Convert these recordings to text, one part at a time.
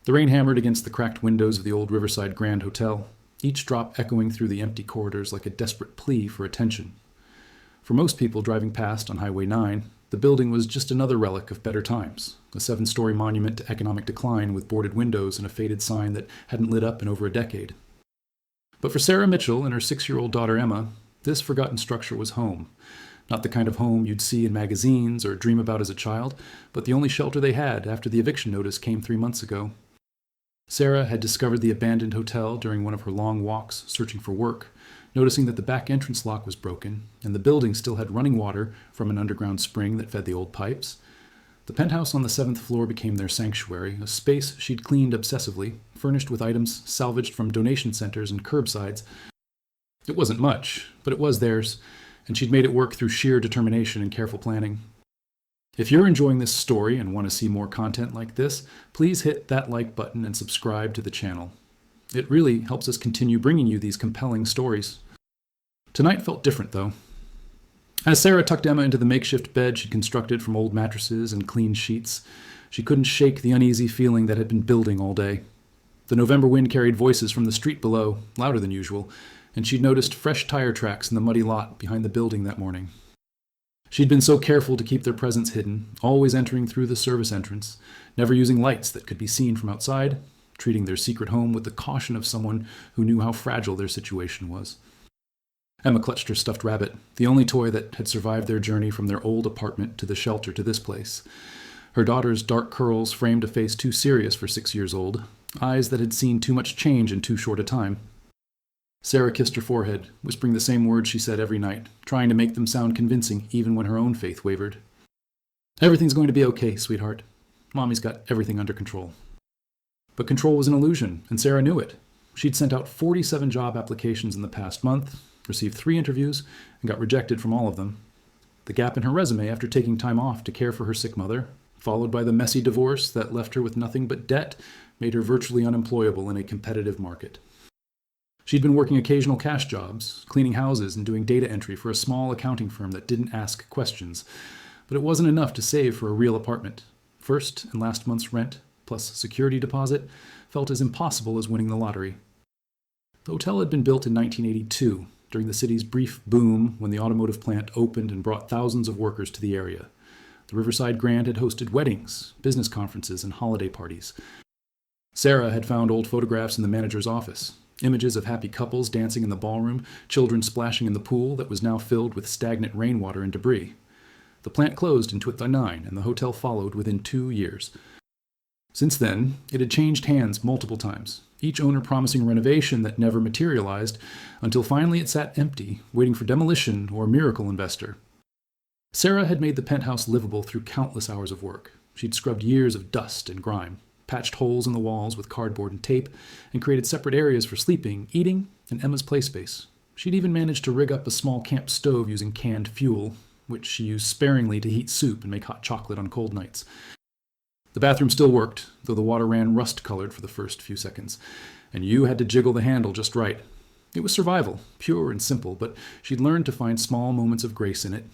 The rain hammered against the cracked windows of the old Riverside Grand Hotel, each drop echoing through the empty corridors like a desperate plea for attention. For most people driving past on Highway 9, the building was just another relic of better times, a 7-story monument to economic decline with boarded windows and a faded sign that hadn't lit up in over a decade. But for Sarah Mitchell and her 6-year-old daughter Emma, this forgotten structure was home. Not the kind of home you'd see in magazines or dream about as a child, but the only shelter they had after the eviction notice came 3 months ago. Sarah had discovered the abandoned hotel during one of her long walks searching for work, noticing that the back entrance lock was broken and the building still had running water from an underground spring that fed the old pipes. The penthouse on the 7th floor became their sanctuary, a space she'd cleaned obsessively, furnished with items salvaged from donation centers and curbsides. It wasn't much, but it was theirs, and she'd made it work through sheer determination and careful planning. If you're enjoying this story and want to see more content like this, please hit that like button and subscribe to the channel. It really helps us continue bringing you these compelling stories. Tonight felt different, though. As Sarah tucked Emma into the makeshift bed she'd constructed from old mattresses and clean sheets, she couldn't shake the uneasy feeling that had been building all day. The November wind carried voices from the street below, louder than usual, and she'd noticed fresh tire tracks in the muddy lot behind the building that morning. She'd been so careful to keep their presence hidden, always entering through the service entrance, never using lights that could be seen from outside, treating their secret home with the caution of someone who knew how fragile their situation was. Emma clutched her stuffed rabbit, the only toy that had survived their journey from their old apartment to the shelter to this place. Her daughter's dark curls framed a face too serious for 6 years old, eyes that had seen too much change in too short a time. Sarah kissed her forehead, whispering the same words she said every night, trying to make them sound convincing even when her own faith wavered. "Everything's going to be okay, sweetheart. Mommy's got everything under control." But control was an illusion, and Sarah knew it. She'd sent out 47 job applications in the past month, received 3 interviews, and got rejected from all of them. The gap in her resume after taking time off to care for her sick mother, followed by the messy divorce that left her with nothing but debt, made her virtually unemployable in a competitive market. She'd been working occasional cash jobs, cleaning houses and doing data entry for a small accounting firm that didn't ask questions, but it wasn't enough to save for a real apartment. First and last month's rent, plus security deposit, felt as impossible as winning the lottery. The hotel had been built in 1982, during the city's brief boom when the automotive plant opened and brought thousands of workers to the area. The Riverside Grand had hosted weddings, business conferences, and holiday parties. Sarah had found old photographs in the manager's office, images of happy couples dancing in the ballroom, children splashing in the pool that was now filled with stagnant rainwater and debris. The plant closed in 2009, and the hotel followed within 2 years. Since then, it had changed hands multiple times, each owner promising renovation that never materialized, until finally it sat empty, waiting for demolition or a miracle investor. Sarah had made the penthouse livable through countless hours of work. She'd scrubbed years of dust and grime, patched holes in the walls with cardboard and tape, and created separate areas for sleeping, eating, and Emma's play space. She'd even managed to rig up a small camp stove using canned fuel, which she used sparingly to heat soup and make hot chocolate on cold nights. The bathroom still worked, though the water ran rust-colored for the first few seconds, and you had to jiggle the handle just right. It was survival, pure and simple, but she'd learned to find small moments of grace in it.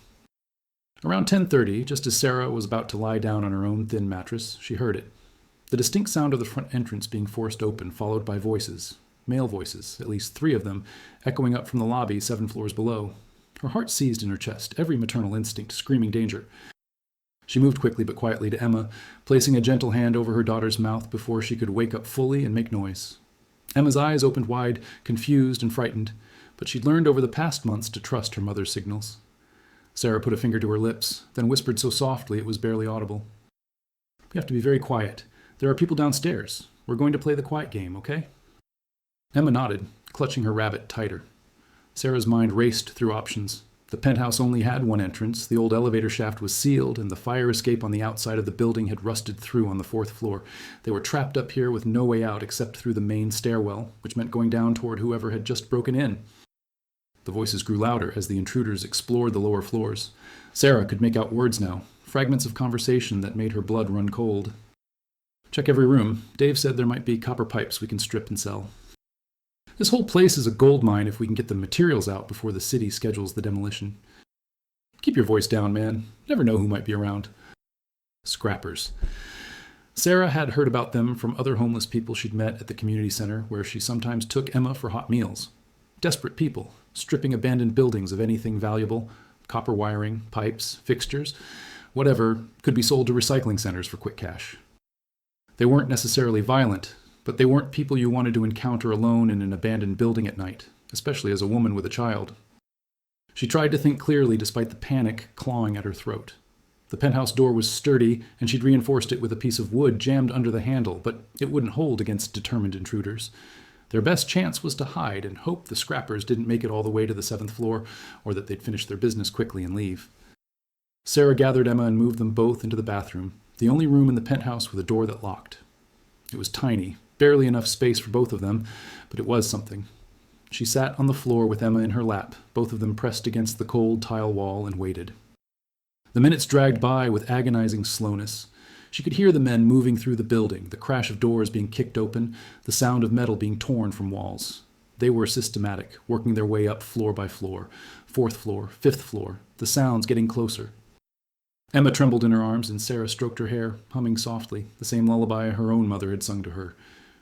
Around 10:30, just as Sarah was about to lie down on her own thin mattress, she heard it. The distinct sound of the front entrance being forced open, followed by voices, male voices, at least 3 of them, echoing up from the lobby 7 floors below. Her heart seized in her chest, every maternal instinct screaming danger. She moved quickly but quietly to Emma, placing a gentle hand over her daughter's mouth before she could wake up fully and make noise. Emma's eyes opened wide, confused and frightened, but she'd learned over the past months to trust her mother's signals. Sarah put a finger to her lips, then whispered so softly it was barely audible. "We have to be very quiet. There are people downstairs. We're going to play the quiet game, okay?" Emma nodded, clutching her rabbit tighter. Sarah's mind raced through options. The penthouse only had one entrance, the old elevator shaft was sealed, and the fire escape on the outside of the building had rusted through on the 4th floor. They were trapped up here with no way out except through the main stairwell, which meant going down toward whoever had just broken in. The voices grew louder as the intruders explored the lower floors. Sarah could make out words now, fragments of conversation that made her blood run cold. "Check every room. Dave said there might be copper pipes we can strip and sell. This whole place is a gold mine if we can get the materials out before the city schedules the demolition. Keep your voice down, man. Never know who might be around." Scrappers. Sarah had heard about them from other homeless people she'd met at the community center, where she sometimes took Emma for hot meals. Desperate people, stripping abandoned buildings of anything valuable, copper wiring, pipes, fixtures, whatever could be sold to recycling centers for quick cash. They weren't necessarily violent, but they weren't people you wanted to encounter alone in an abandoned building at night, especially as a woman with a child. She tried to think clearly despite the panic clawing at her throat. The penthouse door was sturdy, and she'd reinforced it with a piece of wood jammed under the handle, but it wouldn't hold against determined intruders. Their best chance was to hide and hope the scrappers didn't make it all the way to the 7th floor, or that they'd finish their business quickly and leave. Sarah gathered Emma and moved them both into the bathroom, the only room in the penthouse with a door that locked. It was tiny, barely enough space for both of them, but it was something. She sat on the floor with Emma in her lap, both of them pressed against the cold tile wall, and waited. The minutes dragged by with agonizing slowness. She could hear the men moving through the building, the crash of doors being kicked open, the sound of metal being torn from walls. They were systematic, working their way up floor by floor, 4th floor, 5th floor, the sounds getting closer. Emma trembled in her arms, and Sarah stroked her hair, humming softly, the same lullaby her own mother had sung to her.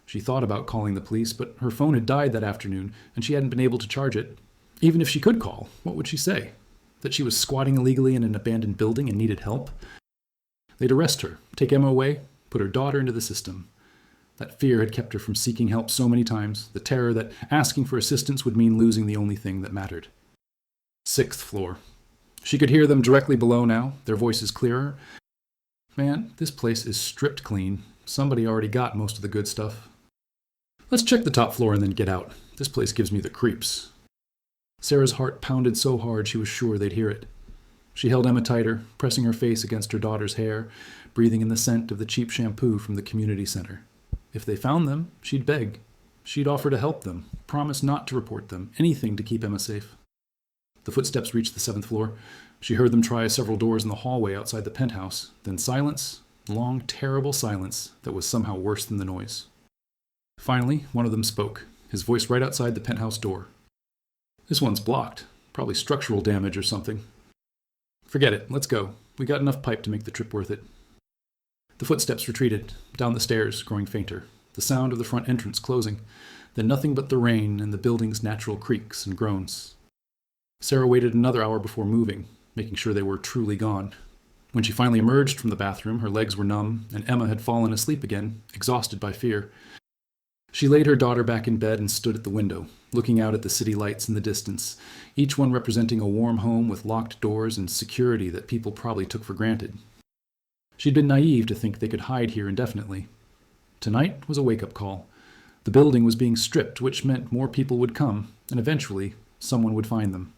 She thought about calling the police, but her phone had died that afternoon, and she hadn't been able to charge it. Even if she could call, what would she say? That she was squatting illegally in an abandoned building and needed help? They'd arrest her, take Emma away, put her daughter into the system. That fear had kept her from seeking help so many times, the terror that asking for assistance would mean losing the only thing that mattered. 6th floor. She could hear them directly below now, their voices clearer. Man, this place is stripped clean. Somebody already got most of the good stuff. Let's check the top floor and then get out. This place gives me the creeps. Sarah's heart pounded so hard she was sure they'd hear it. She held Emma tighter, pressing her face against her daughter's hair, breathing in the scent of the cheap shampoo from the community center. If they found them, she'd beg. She'd offer to help them, promise not to report them, anything to keep Emma safe. The footsteps reached the 7th floor. She heard them try several doors in the hallway outside the penthouse, then silence, long, terrible silence that was somehow worse than the noise. Finally, one of them spoke, his voice right outside the penthouse door. This one's blocked. Probably structural damage or something. Forget it. Let's go. We got enough pipe to make the trip worth it. The footsteps retreated, down the stairs, growing fainter. The sound of the front entrance closing. Then nothing but the rain and the building's natural creaks and groans. Sarah waited another hour before moving, making sure they were truly gone. When she finally emerged from the bathroom, her legs were numb, and Emma had fallen asleep again, exhausted by fear. She laid her daughter back in bed and stood at the window, looking out at the city lights in the distance, each one representing a warm home with locked doors and security that people probably took for granted. She'd been naive to think they could hide here indefinitely. Tonight was a wake-up call. The building was being stripped, which meant more people would come, and eventually, someone would find them.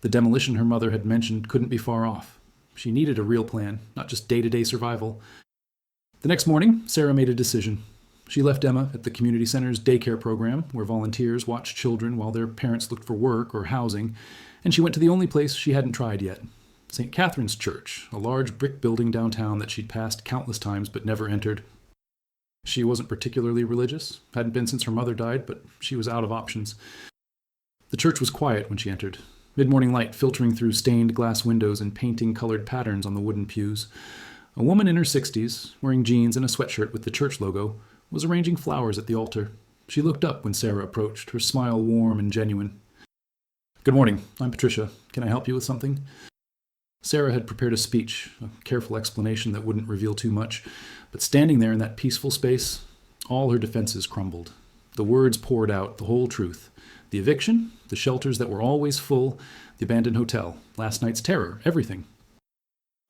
The demolition her mother had mentioned couldn't be far off. She needed a real plan, not just day-to-day survival. The next morning, Sarah made a decision. She left Emma at the community center's daycare program, where volunteers watched children while their parents looked for work or housing, and she went to the only place she hadn't tried yet, St. Catherine's Church, a large brick building downtown that she'd passed countless times but never entered. She wasn't particularly religious, hadn't been since her mother died, but she was out of options. The church was quiet when she entered, mid-morning light filtering through stained glass windows and painting colored patterns on the wooden pews. A woman in her 60s, wearing jeans and a sweatshirt with the church logo, was arranging flowers at the altar. She looked up when Sarah approached, her smile warm and genuine. "Good morning. I'm Patricia. Can I help you with something?" Sarah had prepared a speech, a careful explanation that wouldn't reveal too much, but standing there in that peaceful space, all her defenses crumbled. The words poured out, the whole truth. The eviction, the shelters that were always full, the abandoned hotel, last night's terror, everything.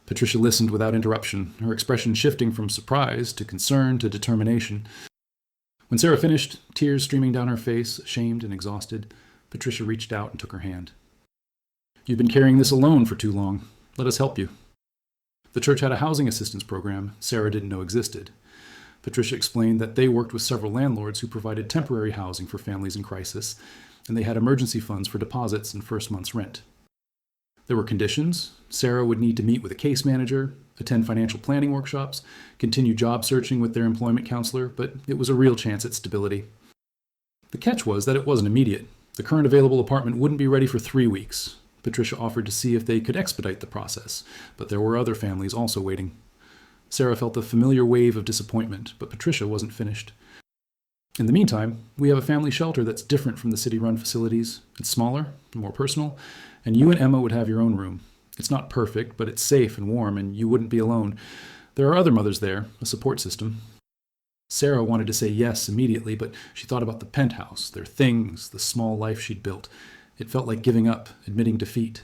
Patricia listened without interruption, her expression shifting from surprise to concern to determination. When Sarah finished, tears streaming down her face, ashamed and exhausted, Patricia reached out and took her hand. "You've been carrying this alone for too long. Let us help you." The church had a housing assistance program Sarah didn't know existed. Patricia explained that they worked with several landlords who provided temporary housing for families in crisis, and they had emergency funds for deposits and first month's rent. There were conditions. Sarah would need to meet with a case manager, attend financial planning workshops, continue job searching with their employment counselor, but it was a real chance at stability. The catch was that it wasn't immediate. The current available apartment wouldn't be ready for 3 weeks. Patricia offered to see if they could expedite the process, but there were other families also waiting. Sarah felt the familiar wave of disappointment, but Patricia wasn't finished. In the meantime, we have a family shelter that's different from the city-run facilities. It's smaller, more personal, and you and Emma would have your own room. It's not perfect, but it's safe and warm, and you wouldn't be alone. There are other mothers there, a support system. Sarah wanted to say yes immediately, but she thought about the penthouse, their things, the small life she'd built. It felt like giving up, admitting defeat.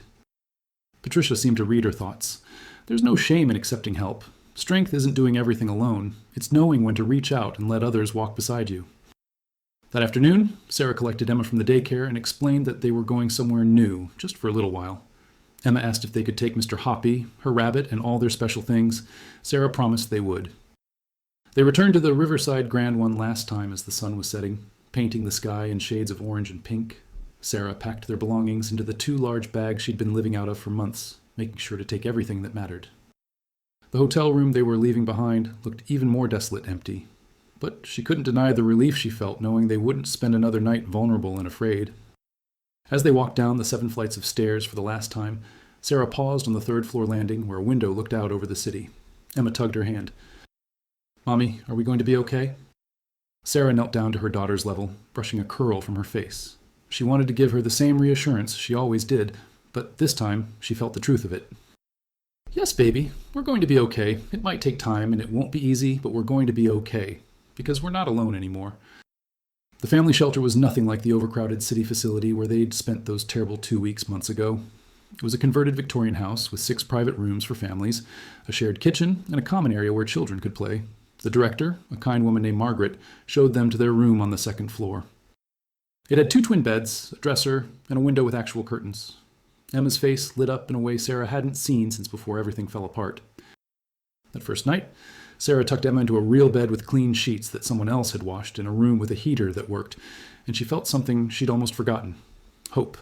Patricia seemed to read her thoughts. There's no shame in accepting help. Strength isn't doing everything alone. It's knowing when to reach out and let others walk beside you. That afternoon, Sarah collected Emma from the daycare and explained that they were going somewhere new, just for a little while. Emma asked if they could take Mr. Hoppy, her rabbit, and all their special things. Sarah promised they would. They returned to the Riverside Grand one last time as the sun was setting, painting the sky in shades of orange and pink. Sarah packed their belongings into the 2 large bags she'd been living out of for months, making sure to take everything that mattered. The hotel room they were leaving behind looked even more desolate empty, but she couldn't deny the relief she felt knowing they wouldn't spend another night vulnerable and afraid. As they walked down the 7 flights of stairs for the last time, Sarah paused on the 3rd-floor landing where a window looked out over the city. Emma tugged her hand. "Mommy, are we going to be okay?" Sarah knelt down to her daughter's level, brushing a curl from her face. She wanted to give her the same reassurance she always did, but this time she felt the truth of it. "Yes, baby, we're going to be okay. It might take time and it won't be easy, but we're going to be okay, because we're not alone anymore." The family shelter was nothing like the overcrowded city facility where they'd spent those terrible 2 weeks months ago. It was a converted Victorian house with 6 private rooms for families, a shared kitchen, and a common area where children could play. The director, a kind woman named Margaret, showed them to their room on the 2nd floor. It had 2 twin beds, a dresser, and a window with actual curtains. Emma's face lit up in a way Sarah hadn't seen since before everything fell apart. That first night, Sarah tucked Emma into a real bed with clean sheets that someone else had washed in a room with a heater that worked, and she felt something she'd almost forgotten. Hope.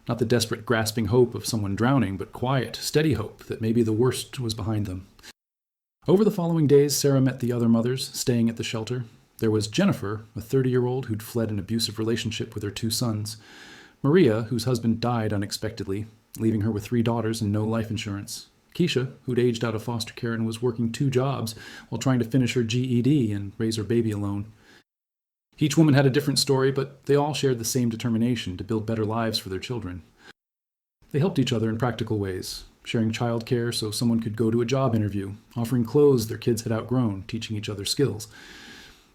Not the desperate, grasping hope of someone drowning, but quiet, steady hope that maybe the worst was behind them. Over the following days, Sarah met the other mothers staying at the shelter. There was Jennifer, a 30-year-old who'd fled an abusive relationship with her 2 sons. Maria, whose husband died unexpectedly, leaving her with 3 daughters and no life insurance. Keisha, who'd aged out of foster care and was working 2 jobs while trying to finish her GED and raise her baby alone. Each woman had a different story, but they all shared the same determination to build better lives for their children. They helped each other in practical ways, sharing childcare so someone could go to a job interview, offering clothes their kids had outgrown, teaching each other skills.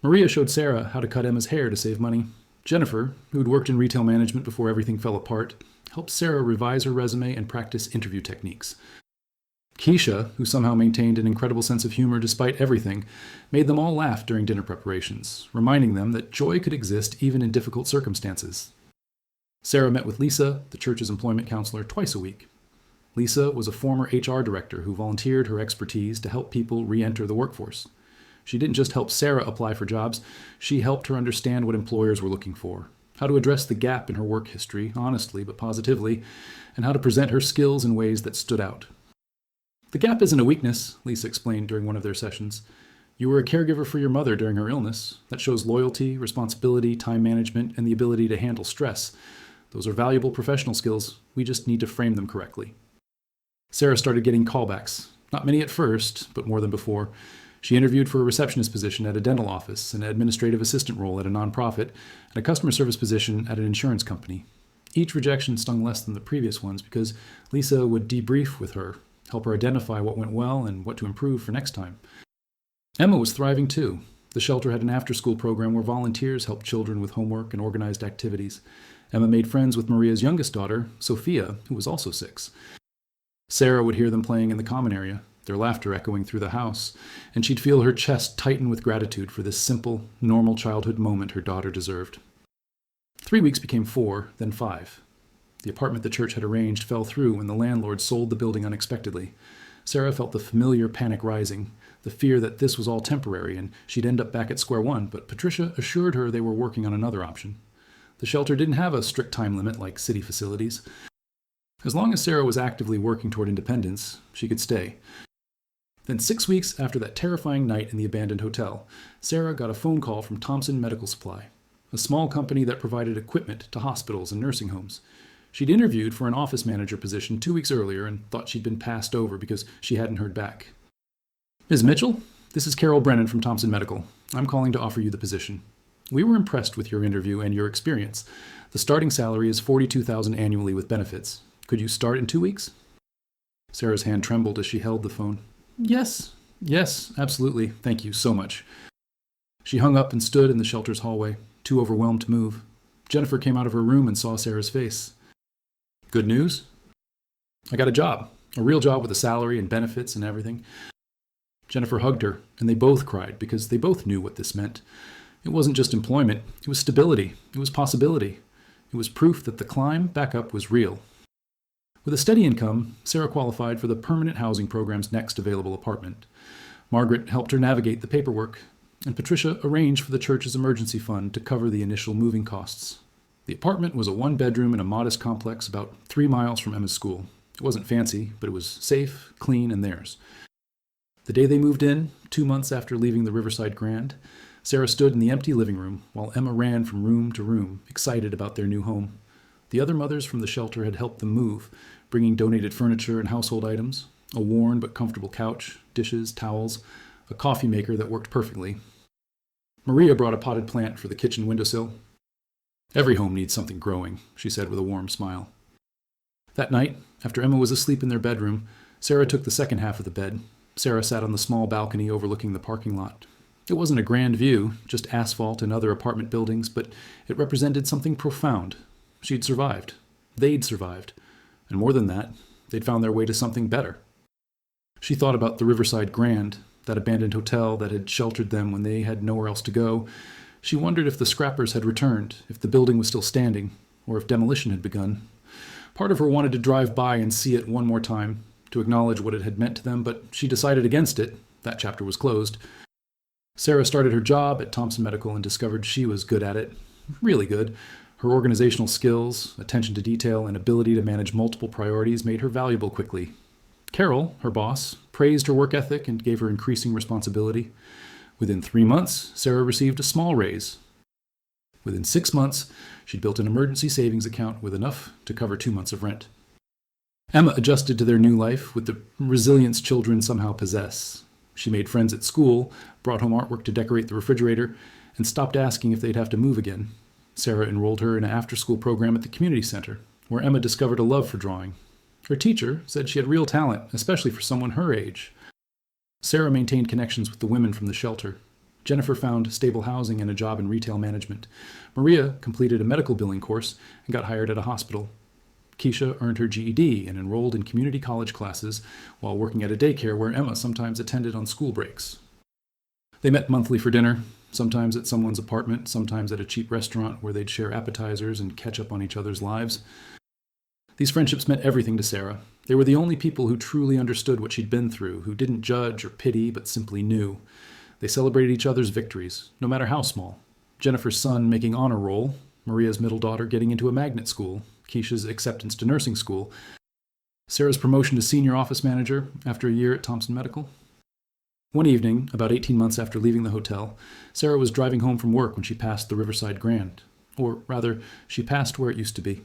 Maria showed Sarah how to cut Emma's hair to save money. Jennifer, who'd worked in retail management before everything fell apart, helped Sarah revise her resume and practice interview techniques. Keisha, who somehow maintained an incredible sense of humor despite everything, made them all laugh during dinner preparations, reminding them that joy could exist even in difficult circumstances. Sarah met with Lisa, the church's employment counselor, twice a week. Lisa was a former HR director who volunteered her expertise to help people re-enter the workforce. She didn't just help Sarah apply for jobs, she helped her understand what employers were looking for, how to address the gap in her work history, honestly but positively, and how to present her skills in ways that stood out. "The gap isn't a weakness," Lisa explained during one of their sessions. "You were a caregiver for your mother during her illness. That shows loyalty, responsibility, time management, and the ability to handle stress. Those are valuable professional skills. We just need to frame them correctly." Sarah started getting callbacks. Not many at first, but more than before. She interviewed for a receptionist position at a dental office, an administrative assistant role at a nonprofit, and a customer service position at an insurance company. Each rejection stung less than the previous ones because Lisa would debrief with her, help her identify what went well and what to improve for next time. Emma was thriving too. The shelter had an after-school program where volunteers helped children with homework and organized activities. Emma made friends with Maria's youngest daughter, Sophia, who was also 6. Sarah would hear them playing in the common area, their laughter echoing through the house, and she'd feel her chest tighten with gratitude for this simple, normal childhood moment her daughter deserved. 3 weeks became 4, then 5. The apartment the church had arranged fell through when the landlord sold the building unexpectedly. Sarah felt the familiar panic rising, the fear that this was all temporary and she'd end up back at square one, but Patricia assured her they were working on another option. The shelter didn't have a strict time limit like city facilities. As long as Sarah was actively working toward independence, she could stay. Then 6 weeks after that terrifying night in the abandoned hotel, Sarah got a phone call from Thompson Medical Supply, a small company that provided equipment to hospitals and nursing homes. She'd interviewed for an office manager position 2 weeks earlier and thought she'd been passed over because she hadn't heard back. Ms. Mitchell, this is Carol Brennan from Thompson Medical. I'm calling to offer you the position. We were impressed with your interview and your experience. The starting salary is $42,000 annually with benefits. Could you start in 2 weeks? Sarah's hand trembled as she held the phone. Yes, absolutely. Thank you so much. She hung up and stood in the shelter's hallway, too overwhelmed to move. Jennifer came out of her room and saw Sarah's face. Good news? I got a job. A real job with a salary and benefits and everything. Jennifer hugged her, and they both cried because they both knew what this meant. It wasn't just employment. It was stability. It was possibility. It was proof that the climb back up was real. With a steady income, Sarah qualified for the permanent housing program's next available apartment. Margaret helped her navigate the paperwork, and Patricia arranged for the church's emergency fund to cover the initial moving costs. The apartment was a one-bedroom in a modest complex about 3 miles from Emma's school. It wasn't fancy, but it was safe, clean, and theirs. The day they moved in, 2 months after leaving the Riverside Grand, Sarah stood in the empty living room while Emma ran from room to room, excited about their new home. The other mothers from the shelter had helped them move, bringing donated furniture and household items, a worn but comfortable couch, dishes, towels, a coffee maker that worked perfectly. Maria brought a potted plant for the kitchen windowsill. Every home needs something growing, she said with a warm smile. That night, after Emma was asleep in their bedroom, Sarah took the second half of the bed. Sarah sat on the small balcony overlooking the parking lot. It wasn't a grand view, just asphalt and other apartment buildings, but it represented something profound. She'd survived. They'd survived. And more than that, they'd found their way to something better. She thought about the Riverside Grand, that abandoned hotel that had sheltered them when they had nowhere else to go. She wondered if the scrappers had returned, if the building was still standing, or if demolition had begun. Part of her wanted to drive by and see it one more time, to acknowledge what it had meant to them, but she decided against it. That chapter was closed. Sarah started her job at Thompson Medical and discovered she was good at it. Really good. Her organizational skills, attention to detail, and ability to manage multiple priorities made her valuable quickly. Carol, her boss, praised her work ethic and gave her increasing responsibility. Within 3 months, Sarah received a small raise. Within 6 months, she'd built an emergency savings account with enough to cover 2 months of rent. Emma adjusted to their new life with the resilience children somehow possess. She made friends at school, brought home artwork to decorate the refrigerator, and stopped asking if they'd have to move again. Sarah enrolled her in an after-school program at the community center, where Emma discovered a love for drawing. Her teacher said she had real talent, especially for someone her age. Sarah maintained connections with the women from the shelter. Jennifer found stable housing and a job in retail management. Maria completed a medical billing course and got hired at a hospital. Keisha earned her GED and enrolled in community college classes while working at a daycare where Emma sometimes attended on school breaks. They met monthly for dinner, sometimes at someone's apartment, sometimes at a cheap restaurant where they'd share appetizers and catch up on each other's lives. These friendships meant everything to Sarah. They were the only people who truly understood what she'd been through, who didn't judge or pity, but simply knew. They celebrated each other's victories, no matter how small. Jennifer's son making honor roll, Maria's middle daughter getting into a magnet school, Keisha's acceptance to nursing school, Sarah's promotion to senior office manager after a year at Thompson Medical. One evening, about 18 months after leaving the hotel, Sarah was driving home from work when she passed the Riverside Grand. Or rather, she passed where it used to be.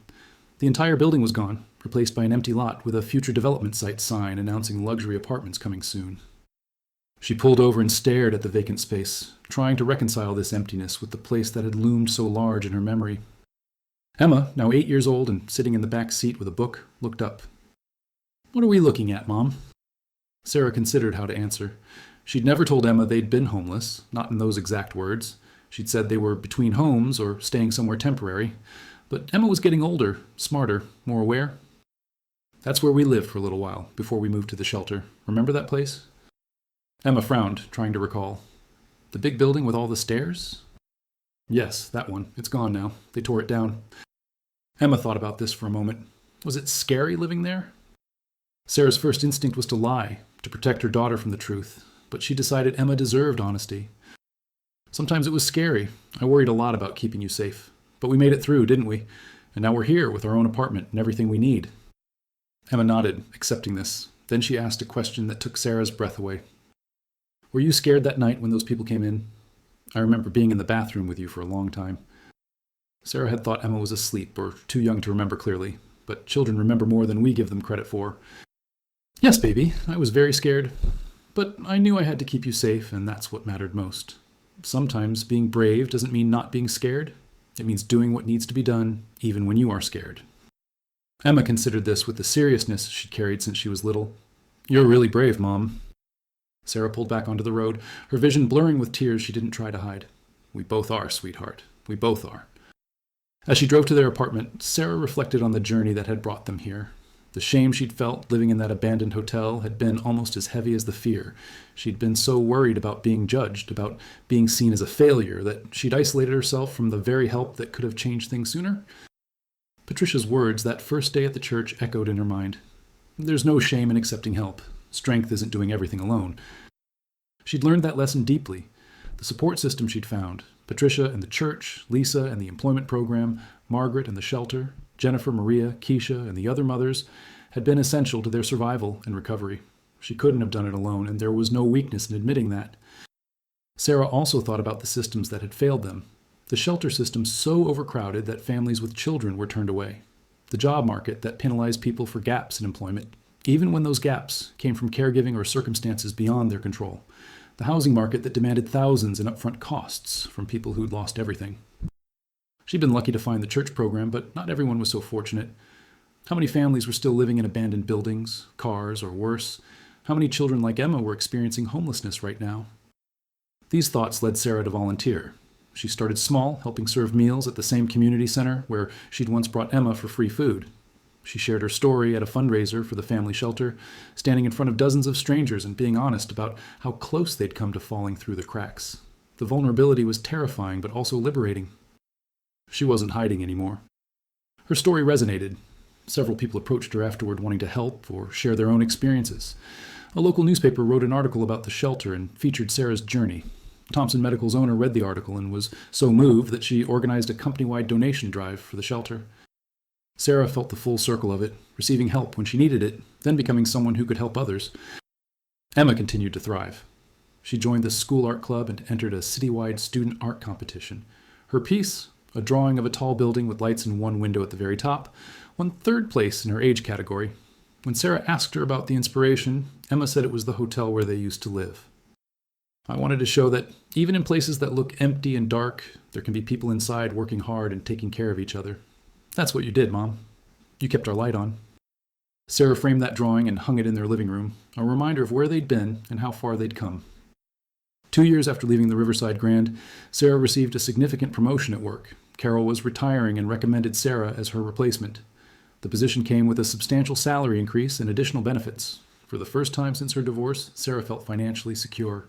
The entire building was gone, replaced by an empty lot with a future development site sign announcing luxury apartments coming soon. She pulled over and stared at the vacant space, trying to reconcile this emptiness with the place that had loomed so large in her memory. Emma, now 8 years old and sitting in the back seat with a book, looked up. "What are we looking at, Mom?" Sarah considered how to answer. She'd never told Emma they'd been homeless, not in those exact words. She'd said they were between homes or staying somewhere temporary. But Emma was getting older, smarter, more aware. "That's where we lived for a little while, before we moved to the shelter. Remember that place?" Emma frowned, trying to recall. "The big building with all the stairs?" "Yes, that one. It's gone now. They tore it down." Emma thought about this for a moment. Was it scary living there? Sarah's first instinct was to lie, to protect her daughter from the truth, but she decided Emma deserved honesty. "Sometimes it was scary. I worried a lot about keeping you safe. But we made it through, didn't we? And now we're here with our own apartment and everything we need." Emma nodded, accepting this. Then she asked a question that took Sarah's breath away. "Were you scared that night when those people came in? I remember being in the bathroom with you for a long time." Sarah had thought Emma was asleep or too young to remember clearly, but children remember more than we give them credit for. "Yes, baby, I was very scared. But I knew I had to keep you safe, and that's what mattered most. Sometimes being brave doesn't mean not being scared. It means doing what needs to be done, even when you are scared. Emma considered this with the seriousness she'd carried since she was little. You're really brave, Mom. Sarah pulled back onto the road, her vision blurring with tears she didn't try to hide. We both are, sweetheart. We both are. As she drove to their apartment, Sarah reflected on the journey that had brought them here. The shame she'd felt living in that abandoned hotel had been almost as heavy as the fear. She'd been so worried about being judged, about being seen as a failure, that she'd isolated herself from the very help that could have changed things sooner. Patricia's words that first day at the church echoed in her mind. There's no shame in accepting help. Strength isn't doing everything alone. She'd learned that lesson deeply. The support system she'd found, Patricia and the church, Lisa and the employment program, Margaret and the shelter, Jennifer, Maria, Keisha, and the other mothers, had been essential to their survival and recovery. She couldn't have done it alone, and there was no weakness in admitting that. Sarah also thought about the systems that had failed them. The shelter system so overcrowded that families with children were turned away. The job market that penalized people for gaps in employment, even when those gaps came from caregiving or circumstances beyond their control. The housing market that demanded thousands in upfront costs from people who'd lost everything. She'd been lucky to find the church program, but not everyone was so fortunate. How many families were still living in abandoned buildings, cars, or worse? How many children like Emma were experiencing homelessness right now? These thoughts led Sarah to volunteer. She started small, helping serve meals at the same community center where she'd once brought Emma for free food. She shared her story at a fundraiser for the family shelter, standing in front of dozens of strangers and being honest about how close they'd come to falling through the cracks. The vulnerability was terrifying, but also liberating. She wasn't hiding anymore. Her story resonated. Several people approached her afterward wanting to help or share their own experiences. A local newspaper wrote an article about the shelter and featured Sarah's journey. Thompson Medical's owner read the article and was so moved that she organized a company-wide donation drive for the shelter. Sarah felt the full circle of it, receiving help when she needed it, then becoming someone who could help others. Emma continued to thrive. She joined the school art club and entered a citywide student art competition. Her piece, a drawing of a tall building with lights in one window at the very top, won third place in her age category. When Sarah asked her about the inspiration, Emma said it was the hotel where they used to live. I wanted to show that even in places that look empty and dark, there can be people inside working hard and taking care of each other. That's what you did, Mom. You kept our light on. Sarah framed that drawing and hung it in their living room, a reminder of where they'd been and how far they'd come. 2 years after leaving the Riverside Grand, Sarah received a significant promotion at work. Carol was retiring and recommended Sarah as her replacement. The position came with a substantial salary increase and additional benefits. For the first time since her divorce, Sarah felt financially secure.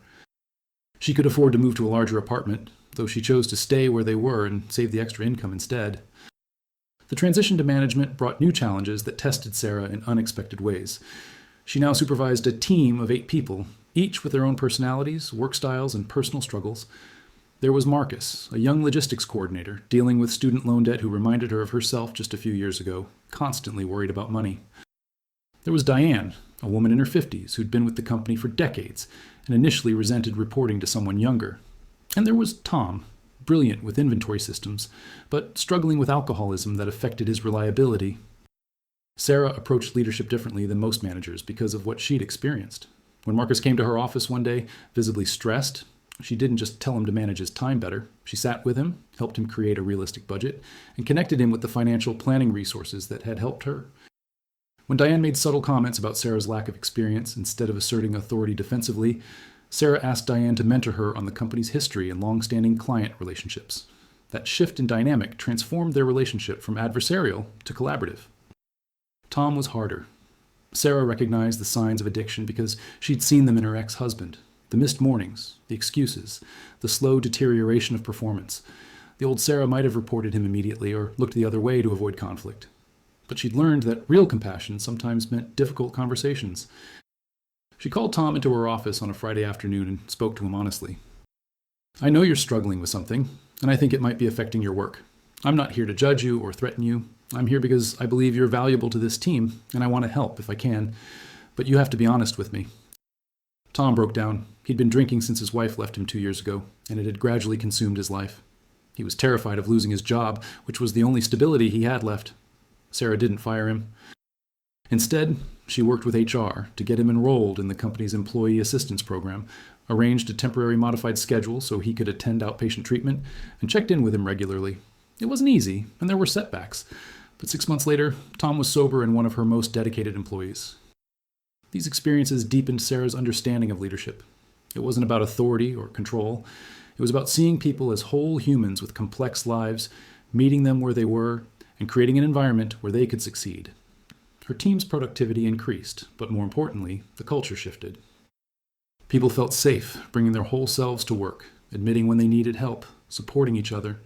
She could afford to move to a larger apartment, though she chose to stay where they were and save the extra income instead. The transition to management brought new challenges that tested Sarah in unexpected ways. She now supervised a team of 8 people, each with their own personalities, work styles, and personal struggles. There was Marcus, a young logistics coordinator, dealing with student loan debt who reminded her of herself just a few years ago, constantly worried about money. There was Diane, a woman in her 50s who'd been with the company for decades and initially resented reporting to someone younger. And there was Tom, brilliant with inventory systems, but struggling with alcoholism that affected his reliability. Sarah approached leadership differently than most managers because of what she'd experienced. When Marcus came to her office one day, visibly stressed, she didn't just tell him to manage his time better. She sat with him, helped him create a realistic budget, and connected him with the financial planning resources that had helped her. When Diane made subtle comments about Sarah's lack of experience, instead of asserting authority defensively, Sarah asked Diane to mentor her on the company's history and long-standing client relationships. That shift in dynamic transformed their relationship from adversarial to collaborative. Tom was harder. Sarah recognized the signs of addiction because she'd seen them in her ex-husband. The missed mornings, the excuses, the slow deterioration of performance. The old Sarah might have reported him immediately or looked the other way to avoid conflict. But she'd learned that real compassion sometimes meant difficult conversations. She called Tom into her office on a Friday afternoon and spoke to him honestly. I know you're struggling with something, and I think it might be affecting your work. I'm not here to judge you or threaten you. I'm here because I believe you're valuable to this team, and I want to help if I can. But you have to be honest with me. Tom broke down. He'd been drinking since his wife left him 2 years ago, and it had gradually consumed his life. He was terrified of losing his job, which was the only stability he had left. Sarah didn't fire him. Instead, She worked with HR to get him enrolled in the company's employee assistance program, arranged a temporary modified schedule so he could attend outpatient treatment, and checked in with him regularly. It wasn't easy, and there were setbacks, but 6 months later, Tom was sober and one of her most dedicated employees. These experiences deepened Sarah's understanding of leadership. It wasn't about authority or control. It was about seeing people as whole humans with complex lives, meeting them where they were, and creating an environment where they could succeed. Her team's productivity increased, but more importantly, the culture shifted. People felt safe, bringing their whole selves to work, admitting when they needed help, supporting each other.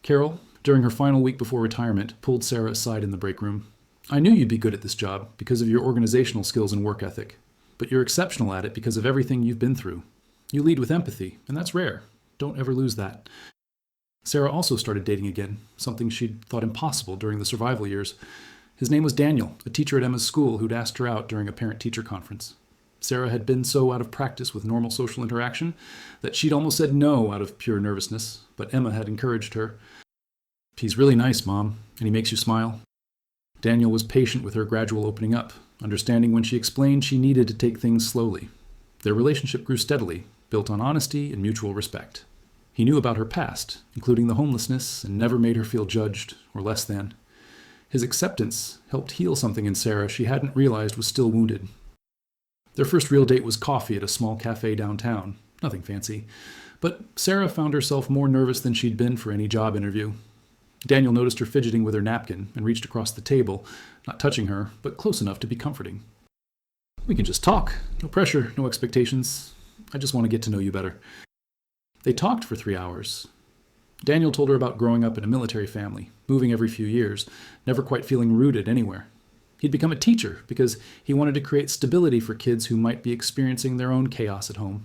Carol, during her final week before retirement, pulled Sarah aside in the break room. "I knew you'd be good at this job because of your organizational skills and work ethic, but you're exceptional at it because of everything you've been through. You lead with empathy, and that's rare. Don't ever lose that." Sarah also started dating again, something she'd thought impossible during the survival years. His name was Daniel, a teacher at Emma's school who'd asked her out during a parent-teacher conference. Sarah had been so out of practice with normal social interaction that she'd almost said no out of pure nervousness, but Emma had encouraged her. "He's really nice, Mom, and he makes you smile." Daniel was patient with her gradual opening up, understanding when she explained she needed to take things slowly. Their relationship grew steadily, built on honesty and mutual respect. He knew about her past, including the homelessness, and never made her feel judged or less than. His acceptance helped heal something in Sarah she hadn't realized was still wounded. Their first real date was coffee at a small cafe downtown. Nothing fancy. But Sarah found herself more nervous than she'd been for any job interview. Daniel noticed her fidgeting with her napkin and reached across the table, not touching her, but close enough to be comforting. "We can just talk. No pressure, no expectations. I just want to get to know you better." They talked for 3 hours. Daniel told her about growing up in a military family, moving every few years, never quite feeling rooted anywhere. He'd become a teacher because he wanted to create stability for kids who might be experiencing their own chaos at home.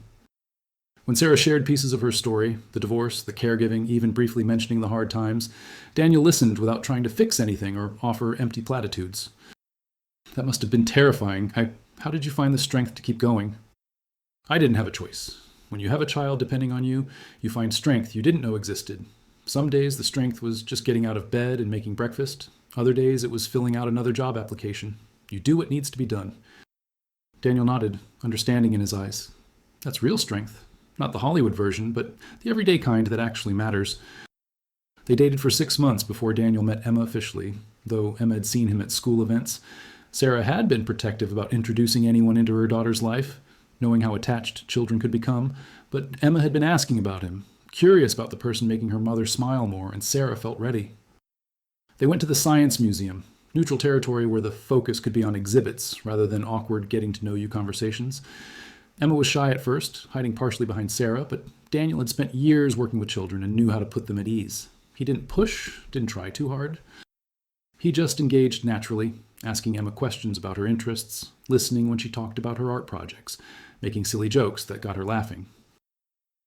When Sarah shared pieces of her story, the divorce, the caregiving, even briefly mentioning the hard times, Daniel listened without trying to fix anything or offer empty platitudes. "That must have been terrifying. How did you find the strength to keep going?" "I didn't have a choice. When you have a child depending on you, you find strength you didn't know existed. Some days the strength was just getting out of bed and making breakfast. Other days it was filling out another job application. You do what needs to be done." Daniel nodded, understanding in his eyes. "That's real strength. Not the Hollywood version, but the everyday kind that actually matters." They dated for 6 months before Daniel met Emma officially, though Emma had seen him at school events. Sarah had been protective about introducing anyone into her daughter's life, knowing how attached children could become, but Emma had been asking about him, curious about the person making her mother smile more, and Sarah felt ready. They went to the Science Museum, neutral territory where the focus could be on exhibits rather than awkward getting-to-know-you conversations. Emma was shy at first, hiding partially behind Sarah, but Daniel had spent years working with children and knew how to put them at ease. He didn't push, didn't try too hard. He just engaged naturally, asking Emma questions about her interests, listening when she talked about her art projects, making silly jokes that got her laughing.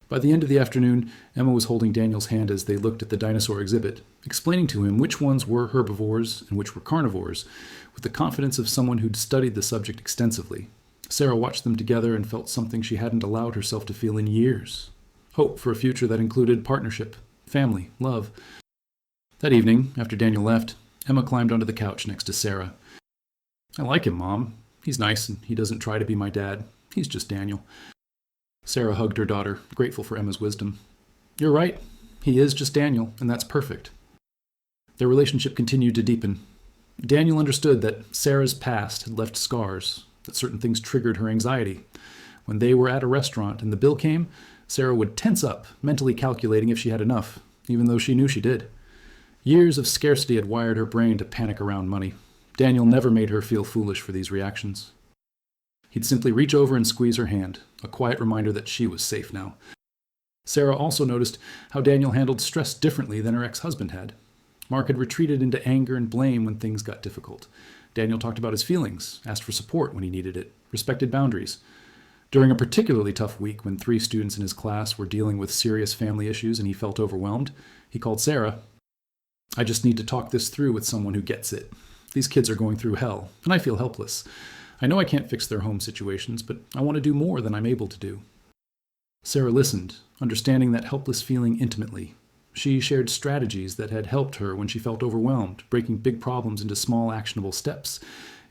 By the end of the afternoon, Emma was holding Daniel's hand as they looked at the dinosaur exhibit, explaining to him which ones were herbivores and which were carnivores, with the confidence of someone who'd studied the subject extensively. Sarah watched them together and felt something she hadn't allowed herself to feel in years. Hope for a future that included partnership, family, love. That evening, after Daniel left, Emma climbed onto the couch next to Sarah. "I like him, Mom. He's nice and he doesn't try to be my dad. He's just Daniel." Sarah hugged her daughter, grateful for Emma's wisdom. "You're right. He is just Daniel, and that's perfect." Their relationship continued to deepen. Daniel understood that Sarah's past had left scars, that certain things triggered her anxiety. When they were at a restaurant and the bill came, Sarah would tense up, mentally calculating if she had enough, even though she knew she did. Years of scarcity had wired her brain to panic around money. Daniel never made her feel foolish for these reactions. He'd simply reach over and squeeze her hand, a quiet reminder that she was safe now. Sarah also noticed how Daniel handled stress differently than her ex-husband had. Mark had retreated into anger and blame when things got difficult. Daniel talked about his feelings, asked for support when he needed it, respected boundaries. During a particularly tough week when 3 students in his class were dealing with serious family issues and he felt overwhelmed, he called Sarah. "I just need to talk this through with someone who gets it. These kids are going through hell, and I feel helpless. I know I can't fix their home situations, but I want to do more than I'm able to do." Sarah listened, understanding that helpless feeling intimately. She shared strategies that had helped her when she felt overwhelmed, breaking big problems into small, actionable steps,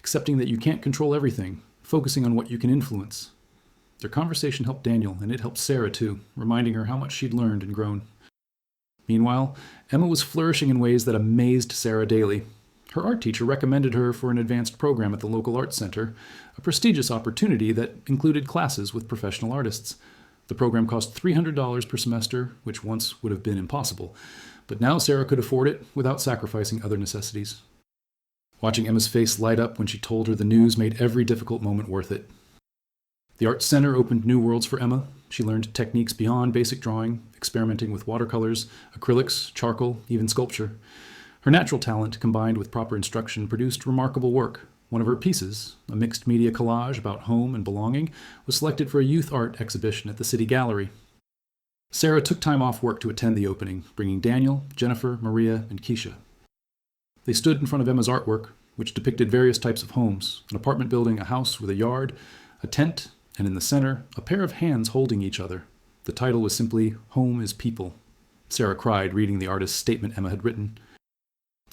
accepting that you can't control everything, focusing on what you can influence. Their conversation helped Daniel, and it helped Sarah too, reminding her how much she'd learned and grown. Meanwhile, Emma was flourishing in ways that amazed Sarah daily. Her art teacher recommended her for an advanced program at the local arts center, a prestigious opportunity that included classes with professional artists. The program cost $300 per semester, which once would have been impossible, but now Sarah could afford it without sacrificing other necessities. Watching Emma's face light up when she told her the news made every difficult moment worth it. The Arts Center opened new worlds for Emma. She learned techniques beyond basic drawing, experimenting with watercolors, acrylics, charcoal, even sculpture. Her natural talent, combined with proper instruction, produced remarkable work. One of her pieces, a mixed media collage about home and belonging, was selected for a youth art exhibition at the City Gallery. Sarah took time off work to attend the opening, bringing Daniel, Jennifer, Maria, and Keisha. They stood in front of Emma's artwork, which depicted various types of homes: an apartment building, a house with a yard, a tent, and in the center, a pair of hands holding each other. The title was simply "Home is People." Sarah cried, reading the artist's statement Emma had written.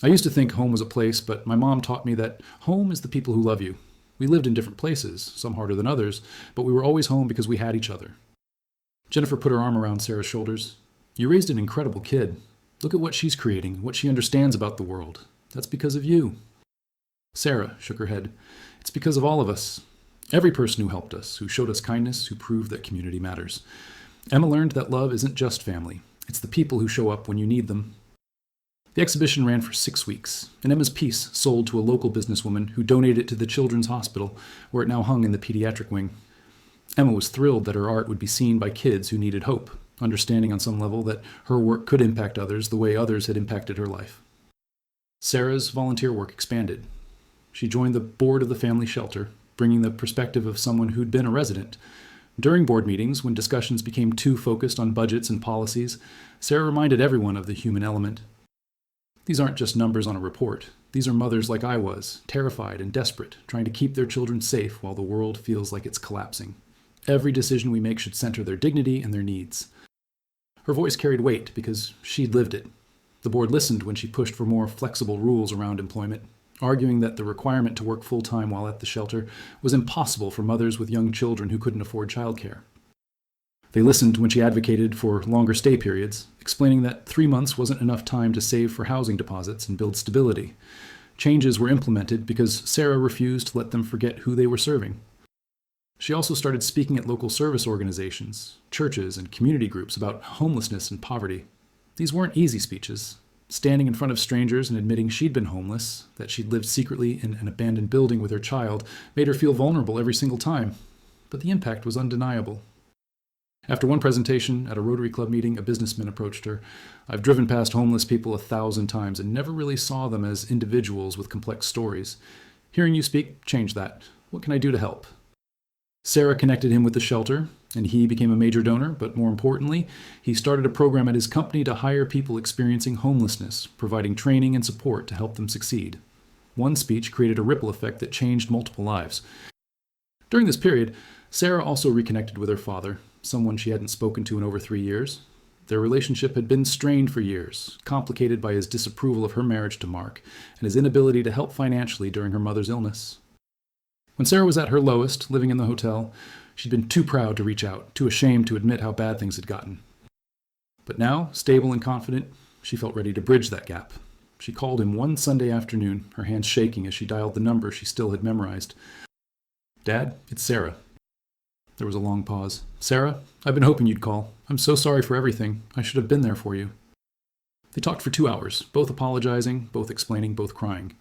"I used to think home was a place, but my mom taught me that home is the people who love you. We lived in different places, some harder than others, but we were always home because we had each other." Jennifer put her arm around Sarah's shoulders. "You raised an incredible kid. Look at what she's creating, what she understands about the world. That's because of you." Sarah shook her head. "It's because of all of us. Every person who helped us, who showed us kindness, who proved that community matters. Emma learned that love isn't just family. It's the people who show up when you need them." The exhibition ran for 6 weeks, and Emma's piece sold to a local businesswoman who donated it to the Children's Hospital, where it now hung in the pediatric wing. Emma was thrilled that her art would be seen by kids who needed hope, understanding on some level that her work could impact others the way others had impacted her life. Sarah's volunteer work expanded. She joined the board of the family shelter, bringing the perspective of someone who'd been a resident. During board meetings, when discussions became too focused on budgets and policies, Sarah reminded everyone of the human element. These aren't just numbers on a report. These are mothers like I was, terrified and desperate, trying to keep their children safe while the world feels like it's collapsing. Every decision we make should center their dignity and their needs. Her voice carried weight because she'd lived it. The board listened when she pushed for more flexible rules around employment, arguing that the requirement to work full-time while at the shelter was impossible for mothers with young children who couldn't afford childcare. They listened when she advocated for longer stay periods, explaining that 3 months wasn't enough time to save for housing deposits and build stability. Changes were implemented because Sarah refused to let them forget who they were serving. She also started speaking at local service organizations, churches, and community groups about homelessness and poverty. These weren't easy speeches. Standing in front of strangers and admitting she'd been homeless, that she'd lived secretly in an abandoned building with her child, made her feel vulnerable every single time. But the impact was undeniable. After one presentation at a Rotary Club meeting, a businessman approached her. "I've driven past homeless people 1,000 times and never really saw them as individuals with complex stories. Hearing you speak changed that. What can I do to help?" Sarah connected him with the shelter, and he became a major donor, but more importantly, he started a program at his company to hire people experiencing homelessness, providing training and support to help them succeed. One speech created a ripple effect that changed multiple lives. During this period, Sarah also reconnected with her father, someone she hadn't spoken to in over 3 years. Their relationship had been strained for years, complicated by his disapproval of her marriage to Mark and his inability to help financially during her mother's illness. When Sarah was at her lowest, living in the hotel, she'd been too proud to reach out, too ashamed to admit how bad things had gotten. But now, stable and confident, she felt ready to bridge that gap. She called him one Sunday afternoon, her hands shaking as she dialed the number she still had memorized. "Dad, it's Sarah." There was a long pause. "Sarah, I've been hoping you'd call. I'm so sorry for everything. I should have been there for you." They talked for 2 hours, both apologizing, both explaining, both crying.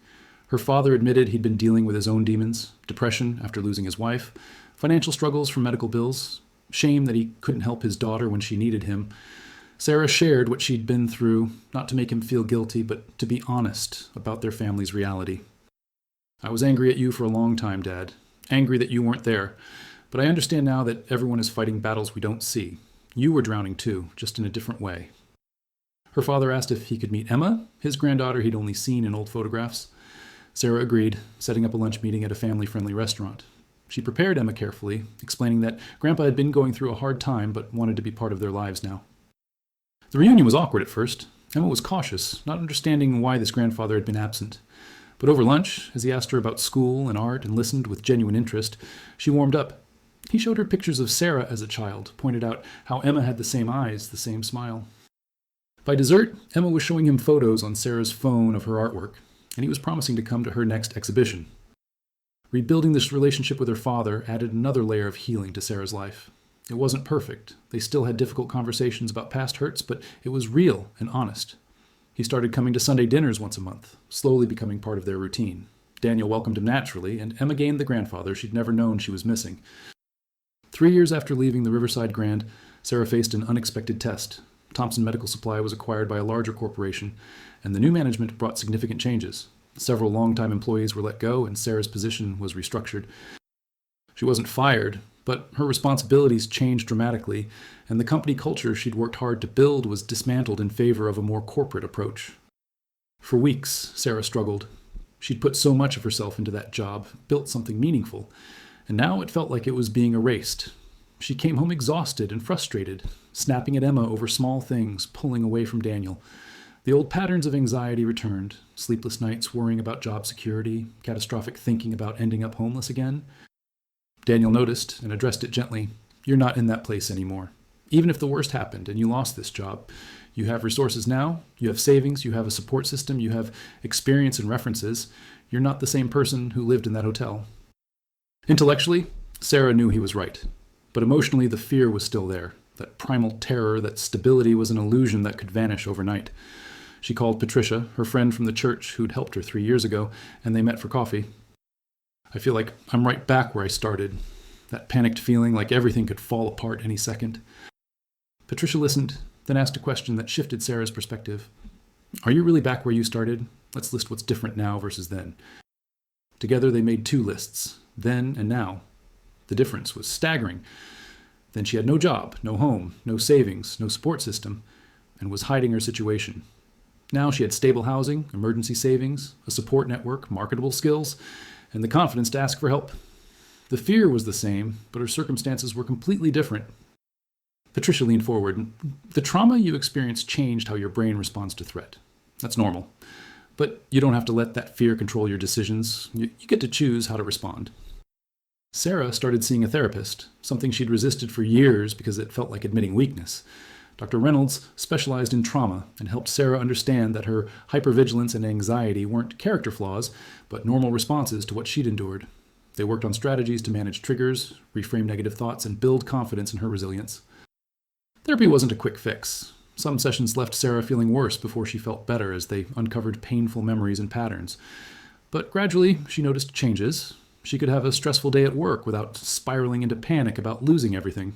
Her father admitted he'd been dealing with his own demons, depression after losing his wife, financial struggles from medical bills, shame that he couldn't help his daughter when she needed him. Sarah shared what she'd been through, not to make him feel guilty, but to be honest about their family's reality. "I was angry at you for a long time, Dad. Angry that you weren't there. But I understand now that everyone is fighting battles we don't see. You were drowning too, just in a different way." Her father asked if he could meet Emma, his granddaughter he'd only seen in old photographs. Sarah agreed, setting up a lunch meeting at a family-friendly restaurant. She prepared Emma carefully, explaining that Grandpa had been going through a hard time but wanted to be part of their lives now. The reunion was awkward at first. Emma was cautious, not understanding why this grandfather had been absent. But over lunch, as he asked her about school and art and listened with genuine interest, she warmed up. He showed her pictures of Sarah as a child, pointed out how Emma had the same eyes, the same smile. By dessert, Emma was showing him photos on Sarah's phone of her artwork, and he was promising to come to her next exhibition. Rebuilding this relationship with her father added another layer of healing to Sarah's life. It wasn't perfect. They still had difficult conversations about past hurts, but it was real and honest. He started coming to Sunday dinners once a month, slowly becoming part of their routine. Daniel welcomed him naturally, and Emma gained the grandfather she'd never known she was missing. 3 years after leaving the Riverside Grand, Sarah faced an unexpected test. Thompson Medical Supply was acquired by a larger corporation, and the new management brought significant changes. Several longtime employees were let go, and Sarah's position was restructured. She wasn't fired, but her responsibilities changed dramatically, and the company culture she'd worked hard to build was dismantled in favor of a more corporate approach. For weeks, Sarah struggled. She'd put so much of herself into that job, built something meaningful, and now it felt like it was being erased. She came home exhausted and frustrated, snapping at Emma over small things, pulling away from Daniel. The old patterns of anxiety returned, sleepless nights worrying about job security, catastrophic thinking about ending up homeless again. Daniel noticed and addressed it gently. You're not in that place anymore. Even if the worst happened and you lost this job, you have resources now, you have savings, you have a support system, you have experience and references. You're not the same person who lived in that hotel. Intellectually, Sarah knew he was right, but emotionally the fear was still there, that primal terror that stability was an illusion that could vanish overnight. She called Patricia, her friend from the church who'd helped her 3 years ago, and they met for coffee. I feel like I'm right back where I started, that panicked feeling like everything could fall apart any second. Patricia listened, then asked a question that shifted Sarah's perspective. Are you really back where you started? Let's list what's different now versus then. Together they made 2 lists, then and now. The difference was staggering. Then she had no job, no home, no savings, no support system, and was hiding her situation. Now she had stable housing, emergency savings, a support network, marketable skills, and the confidence to ask for help. The fear was the same, but her circumstances were completely different. Patricia leaned forward. The trauma you experienced changed how your brain responds to threat. That's normal. But you don't have to let that fear control your decisions. You get to choose how to respond. Sarah started seeing a therapist, something she'd resisted for years because it felt like admitting weakness. Dr. Reynolds specialized in trauma and helped Sarah understand that her hypervigilance and anxiety weren't character flaws, but normal responses to what she'd endured. They worked on strategies to manage triggers, reframe negative thoughts, and build confidence in her resilience. Therapy wasn't a quick fix. Some sessions left Sarah feeling worse before she felt better as they uncovered painful memories and patterns. But gradually, she noticed changes. She could have a stressful day at work without spiraling into panic about losing everything.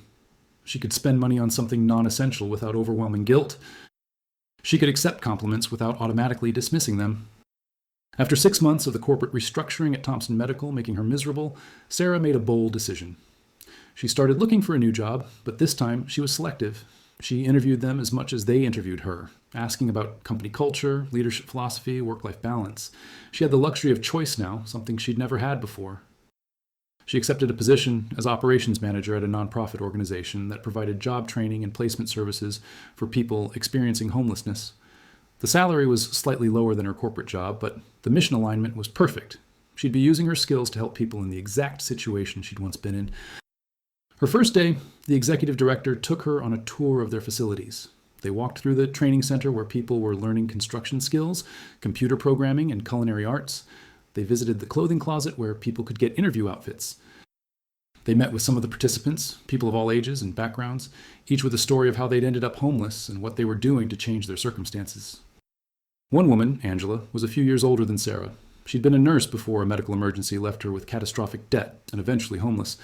She could spend money on something non-essential without overwhelming guilt. She could accept compliments without automatically dismissing them. After 6 months of the corporate restructuring at Thompson Medical making her miserable, Sarah made a bold decision. She started looking for a new job, but this time she was selective. She interviewed them as much as they interviewed her, asking about company culture, leadership philosophy, work-life balance. She had the luxury of choice now, something she'd never had before. She accepted a position as operations manager at a nonprofit organization that provided job training and placement services for people experiencing homelessness. The salary was slightly lower than her corporate job, but the mission alignment was perfect. She'd be using her skills to help people in the exact situation she'd once been in. Her first day, the executive director took her on a tour of their facilities. They walked through the training center where people were learning construction skills, computer programming, and culinary arts. They visited the clothing closet where people could get interview outfits. They met with some of the participants, people of all ages and backgrounds, each with a story of how they'd ended up homeless and what they were doing to change their circumstances. One woman, Angela, was a few years older than Sarah. She'd been a nurse before a medical emergency left her with catastrophic debt and eventually homeless.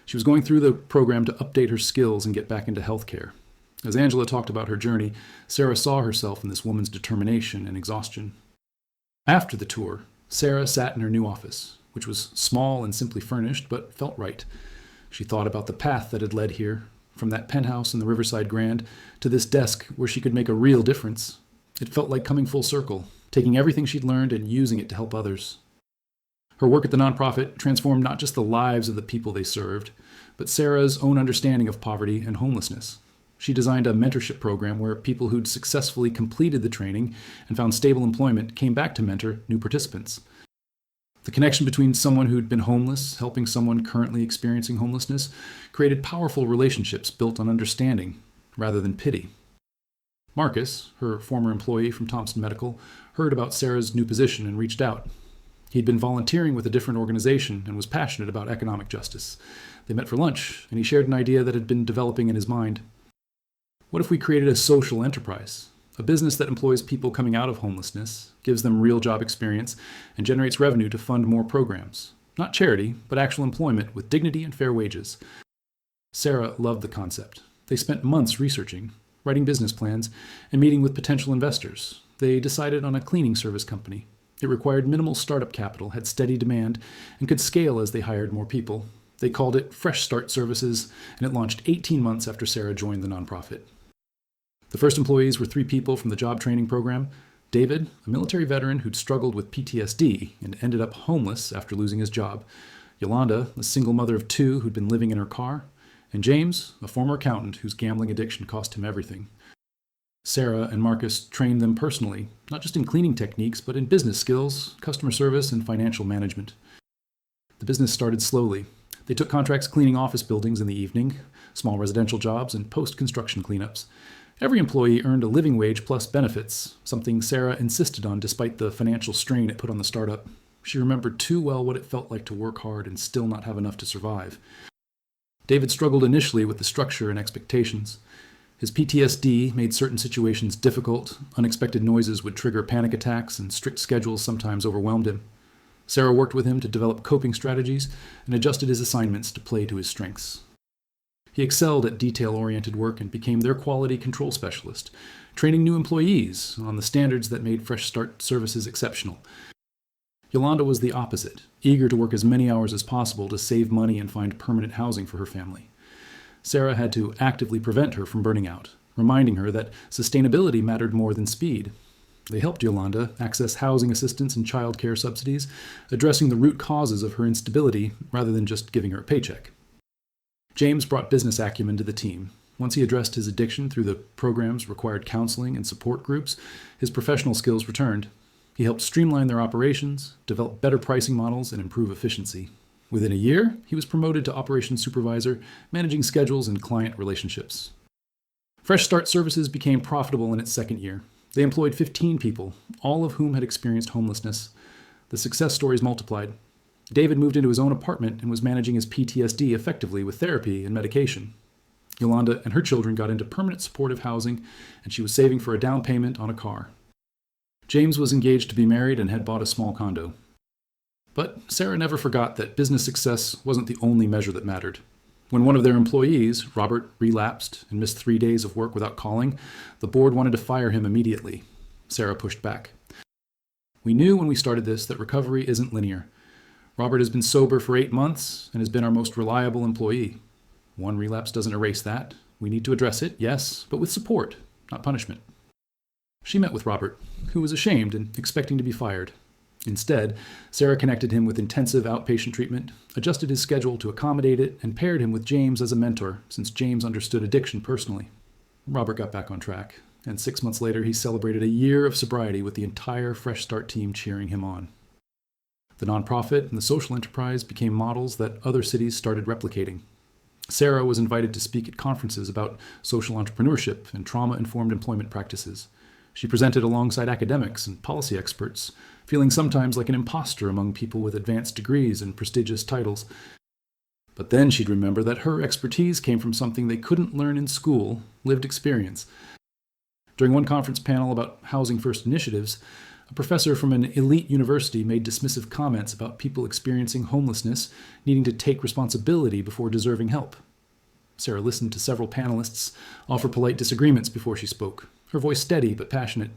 She was going through the program to update her skills and get back into healthcare. As Angela talked about her journey, Sarah saw herself in this woman's determination and exhaustion. After the tour, Sarah sat in her new office, which was small and simply furnished, but felt right. She thought about the path that had led here, from that penthouse in the Riverside Grand to this desk where she could make a real difference. It felt like coming full circle, taking everything she'd learned and using it to help others. Her work at the nonprofit transformed not just the lives of the people they served, but Sarah's own understanding of poverty and homelessness. She designed a mentorship program where people who'd successfully completed the training and found stable employment came back to mentor new participants. The connection between someone who'd been homeless helping someone currently experiencing homelessness created powerful relationships built on understanding rather than pity. Marcus, her former employee from Thompson Medical, heard about Sarah's new position and reached out. He'd been volunteering with a different organization and was passionate about economic justice. They met for lunch, and he shared an idea that had been developing in his mind. What if we created a social enterprise? A business that employs people coming out of homelessness, gives them real job experience, and generates revenue to fund more programs. Not charity, but actual employment with dignity and fair wages. Sarah loved the concept. They spent months researching, writing business plans, and meeting with potential investors. They decided on a cleaning service company. It required minimal startup capital, had steady demand, and could scale as they hired more people. They called it Fresh Start Services, and it launched 18 months after Sarah joined the nonprofit. The first employees were 3 people from the job training program. David, a military veteran who'd struggled with PTSD and ended up homeless after losing his job. Yolanda, a single mother of 2 who'd been living in her car. And James, a former accountant whose gambling addiction cost him everything. Sarah and Marcus trained them personally, not just in cleaning techniques, but in business skills, customer service, and financial management. The business started slowly. They took contracts cleaning office buildings in the evening, small residential jobs, and post-construction cleanups. Every employee earned a living wage plus benefits, something Sarah insisted on despite the financial strain it put on the startup. She remembered too well what it felt like to work hard and still not have enough to survive. David struggled initially with the structure and expectations. His PTSD made certain situations difficult, unexpected noises would trigger panic attacks, and strict schedules sometimes overwhelmed him. Sarah worked with him to develop coping strategies and adjusted his assignments to play to his strengths. He excelled at detail-oriented work and became their quality control specialist, training new employees on the standards that made Fresh Start Services exceptional. Yolanda was the opposite, eager to work as many hours as possible to save money and find permanent housing for her family. Sarah had to actively prevent her from burning out, reminding her that sustainability mattered more than speed. They helped Yolanda access housing assistance and child care subsidies, addressing the root causes of her instability rather than just giving her a paycheck. James brought business acumen to the team. Once he addressed his addiction through the programs required counseling and support groups, his professional skills returned. He helped streamline their operations, develop better pricing models, and improve efficiency. Within a year, he was promoted to operations supervisor, managing schedules and client relationships. Fresh Start Services became profitable in its second year. They employed 15 people, all of whom had experienced homelessness. The success stories multiplied. David moved into his own apartment and was managing his PTSD effectively with therapy and medication. Yolanda and her children got into permanent supportive housing, and she was saving for a down payment on a car. James was engaged to be married and had bought a small condo. But Sarah never forgot that business success wasn't the only measure that mattered. When one of their employees, Robert, relapsed and missed 3 days of work without calling, the board wanted to fire him immediately. Sarah pushed back. We knew when we started this that recovery isn't linear. Robert has been sober for 8 months and has been our most reliable employee. One relapse doesn't erase that. We need to address it, yes, but with support, not punishment. She met with Robert, who was ashamed and expecting to be fired. Instead, Sarah connected him with intensive outpatient treatment, adjusted his schedule to accommodate it, and paired him with James as a mentor, since James understood addiction personally. Robert got back on track, and 6 months later he celebrated a year of sobriety with the entire Fresh Start team cheering him on. The nonprofit and the social enterprise became models that other cities started replicating. Sarah was invited to speak at conferences about social entrepreneurship and trauma-informed employment practices. She presented alongside academics and policy experts, feeling sometimes like an imposter among people with advanced degrees and prestigious titles. But then she'd remember that her expertise came from something they couldn't learn in school, lived experience. During one conference panel about housing first initiatives, a professor from an elite university made dismissive comments about people experiencing homelessness needing to take responsibility before deserving help. Sarah listened to several panelists offer polite disagreements before she spoke, her voice steady but passionate.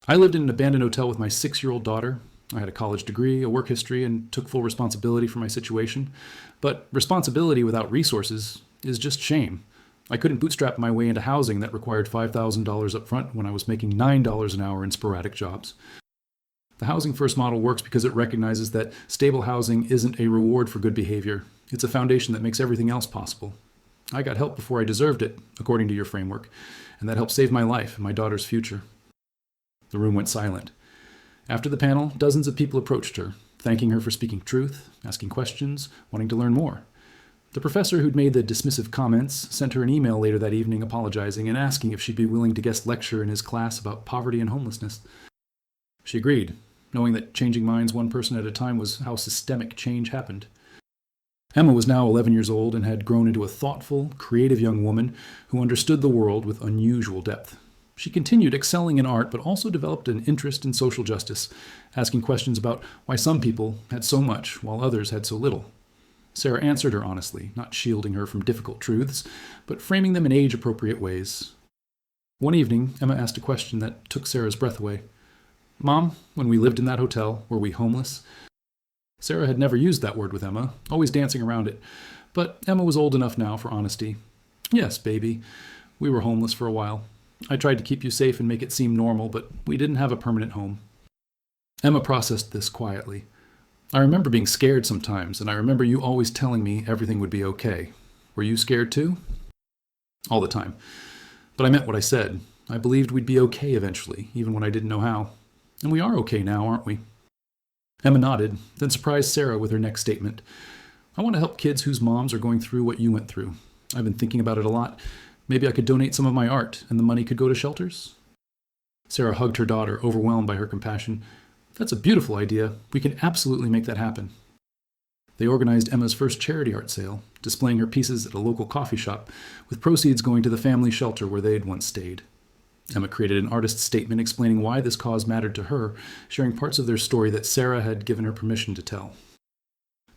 I lived in an abandoned hotel with my 6-year-old daughter. I had a college degree, a work history, and took full responsibility for my situation. But responsibility without resources is just shame. I couldn't bootstrap my way into housing that required $5,000 up front when I was making $9 an hour in sporadic jobs. The Housing First model works because it recognizes that stable housing isn't a reward for good behavior. It's a foundation that makes everything else possible. I got help before I deserved it, according to your framework, and that helped save my life and my daughter's future. The room went silent. After the panel, dozens of people approached her. thanking her for speaking truth, asking questions, wanting to learn more. The professor who'd made the dismissive comments sent her an email later that evening apologizing and asking if she'd be willing to guest lecture in his class about poverty and homelessness. She agreed, knowing that changing minds one person at a time was how systemic change happened. Emma was now 11 years old and had grown into a thoughtful, creative young woman who understood the world with unusual depth. She continued excelling in art, but also developed an interest in social justice, asking questions about why some people had so much while others had so little. Sarah answered her honestly, not shielding her from difficult truths, but framing them in age-appropriate ways. One evening, Emma asked a question that took Sarah's breath away. "Mom, when we lived in that hotel, were we homeless?" Sarah had never used that word with Emma, always dancing around it, but Emma was old enough now for honesty. "Yes, baby, we were homeless for a while. I tried to keep you safe and make it seem normal, but we didn't have a permanent home." Emma processed this quietly. "I remember being scared sometimes, and I remember you always telling me everything would be okay. Were you scared too?" "All the time. But I meant what I said. I believed we'd be okay eventually, even when I didn't know how. And we are okay now, aren't we?" Emma nodded, then surprised Sarah with her next statement. "I want to help kids whose moms are going through what you went through. I've been thinking about it a lot. Maybe I could donate some of my art, and the money could go to shelters?" Sarah hugged her daughter, overwhelmed by her compassion. "That's a beautiful idea. We can absolutely make that happen." They organized Emma's first charity art sale, displaying her pieces at a local coffee shop, with proceeds going to the family shelter where they had once stayed. Emma created an artist's statement explaining why this cause mattered to her, sharing parts of their story that Sarah had given her permission to tell.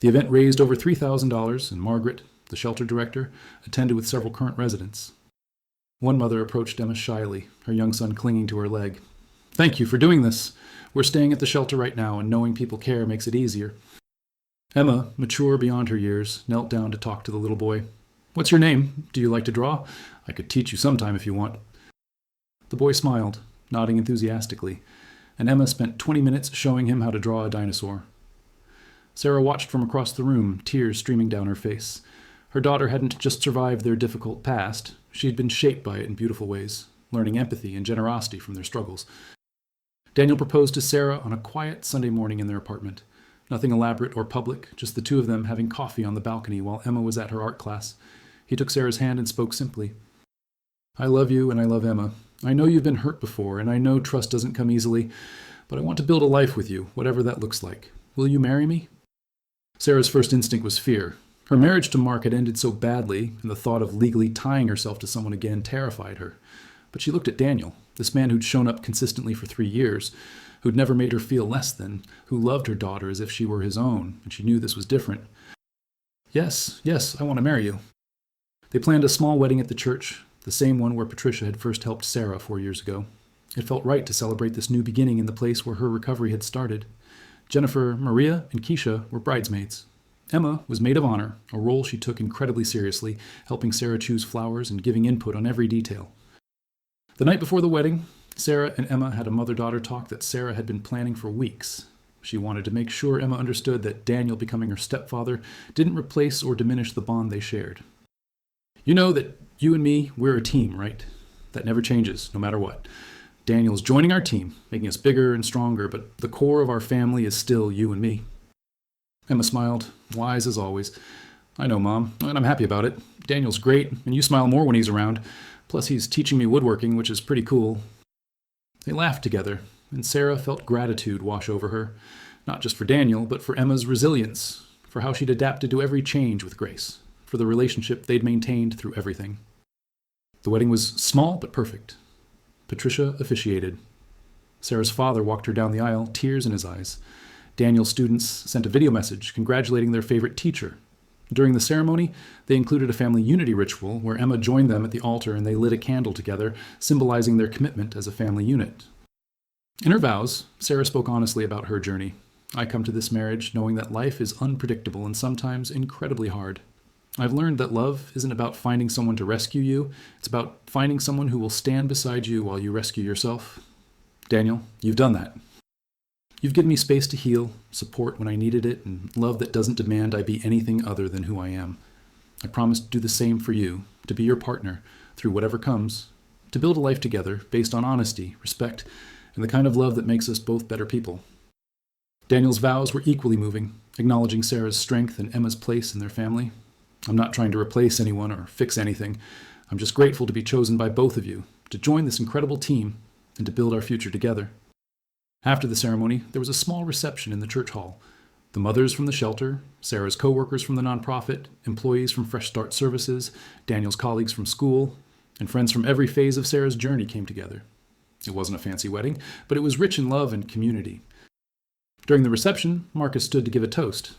The event raised over $3,000, and Margaret, the shelter director, attended with several current residents. One mother approached Emma shyly, her young son clinging to her leg. "Thank you for doing this. We're staying at the shelter right now, and knowing people care makes it easier." Emma, mature beyond her years, knelt down to talk to the little boy. "What's your name? Do you like to draw? I could teach you sometime if you want." The boy smiled, nodding enthusiastically, and Emma spent 20 minutes showing him how to draw a dinosaur. Sarah watched from across the room, tears streaming down her face. Her daughter hadn't just survived their difficult past, she had been shaped by it in beautiful ways, learning empathy and generosity from their struggles. Daniel proposed to Sarah on a quiet Sunday morning in their apartment. Nothing elaborate or public, just the two of them having coffee on the balcony while Emma was at her art class. He took Sarah's hand and spoke simply. "I love you and I love Emma. I know you've been hurt before, and I know trust doesn't come easily, but I want to build a life with you, whatever that looks like. Will you marry me?" Sarah's first instinct was fear. Her marriage to Mark had ended so badly, and the thought of legally tying herself to someone again terrified her. But she looked at Daniel, this man who'd shown up consistently for 3 years, who'd never made her feel less than, who loved her daughter as if she were his own, and she knew this was different. Yes, I want to marry you." They planned a small wedding at the church, the same one where Patricia had first helped Sarah 4 years ago. It felt right to celebrate this new beginning in the place where her recovery had started. Jennifer, Maria, and Keisha were bridesmaids. Emma was maid of honor, a role she took incredibly seriously, helping Sarah choose flowers and giving input on every detail. The night before the wedding, Sarah and Emma had a mother-daughter talk that Sarah had been planning for weeks. She wanted to make sure Emma understood that Daniel becoming her stepfather didn't replace or diminish the bond they shared. "You know that you and me, we're a team, right? That never changes, no matter what. Daniel's joining our team, making us bigger and stronger, but the core of our family is still you and me." Emma smiled, wise as always. "I know, Mom, and I'm happy about it. Daniel's great, and you smile more when he's around. Plus, he's teaching me woodworking, which is pretty cool." They laughed together, and Sarah felt gratitude wash over her, not just for Daniel, but for Emma's resilience, for how she'd adapted to every change with grace, for the relationship they'd maintained through everything. The wedding was small but perfect. Patricia officiated. Sarah's father walked her down the aisle, tears in his eyes. Daniel's students sent a video message congratulating their favorite teacher. During the ceremony, they included a family unity ritual where Emma joined them at the altar and they lit a candle together, symbolizing their commitment as a family unit. In her vows, Sarah spoke honestly about her journey. "I come to this marriage knowing that life is unpredictable and sometimes incredibly hard. I've learned that love isn't about finding someone to rescue you, it's about finding someone who will stand beside you while you rescue yourself. Daniel, you've done that. You've given me space to heal, support when I needed it, and love that doesn't demand I be anything other than who I am. I promise to do the same for you, to be your partner through whatever comes, to build a life together based on honesty, respect, and the kind of love that makes us both better people." Daniel's vows were equally moving, acknowledging Sarah's strength and Emma's place in their family. I'm not trying to replace anyone or fix anything. I'm just grateful to be chosen by both of you, to join this incredible team, and to build our future together. After the ceremony, there was a small reception in the church hall. The mothers from the shelter, Sarah's co-workers from the nonprofit, employees from Fresh Start Services, Daniel's colleagues from school, and friends from every phase of Sarah's journey came together. It wasn't a fancy wedding, but it was rich in love and community. During the reception, Marcus stood to give a toast.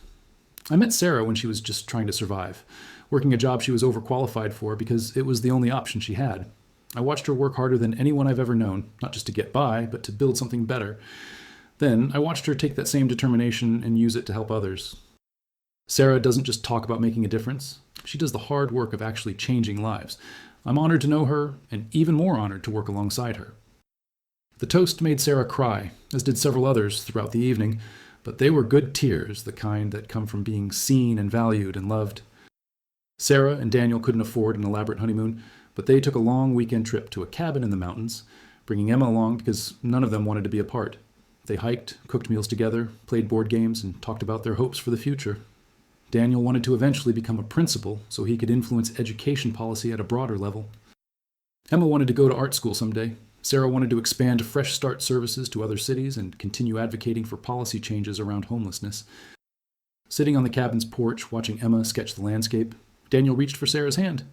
I met Sarah when she was just trying to survive, working a job she was overqualified for because it was the only option she had. I watched her work harder than anyone I've ever known, not just to get by, but to build something better. Then I watched her take that same determination and use it to help others. Sarah doesn't just talk about making a difference. She does the hard work of actually changing lives. I'm honored to know her, and even more honored to work alongside her. The toast made Sarah cry, as did several others throughout the evening, but they were good tears, the kind that come from being seen and valued and loved. Sarah and Daniel couldn't afford an elaborate honeymoon, but they took a long weekend trip to a cabin in the mountains, bringing Emma along because none of them wanted to be apart. They hiked, cooked meals together, played board games, and talked about their hopes for the future. Daniel wanted to eventually become a principal so he could influence education policy at a broader level. Emma wanted to go to art school someday. Sarah wanted to expand Fresh Start Services to other cities and continue advocating for policy changes around homelessness. Sitting on the cabin's porch, watching Emma sketch the landscape, Daniel reached for Sarah's hand.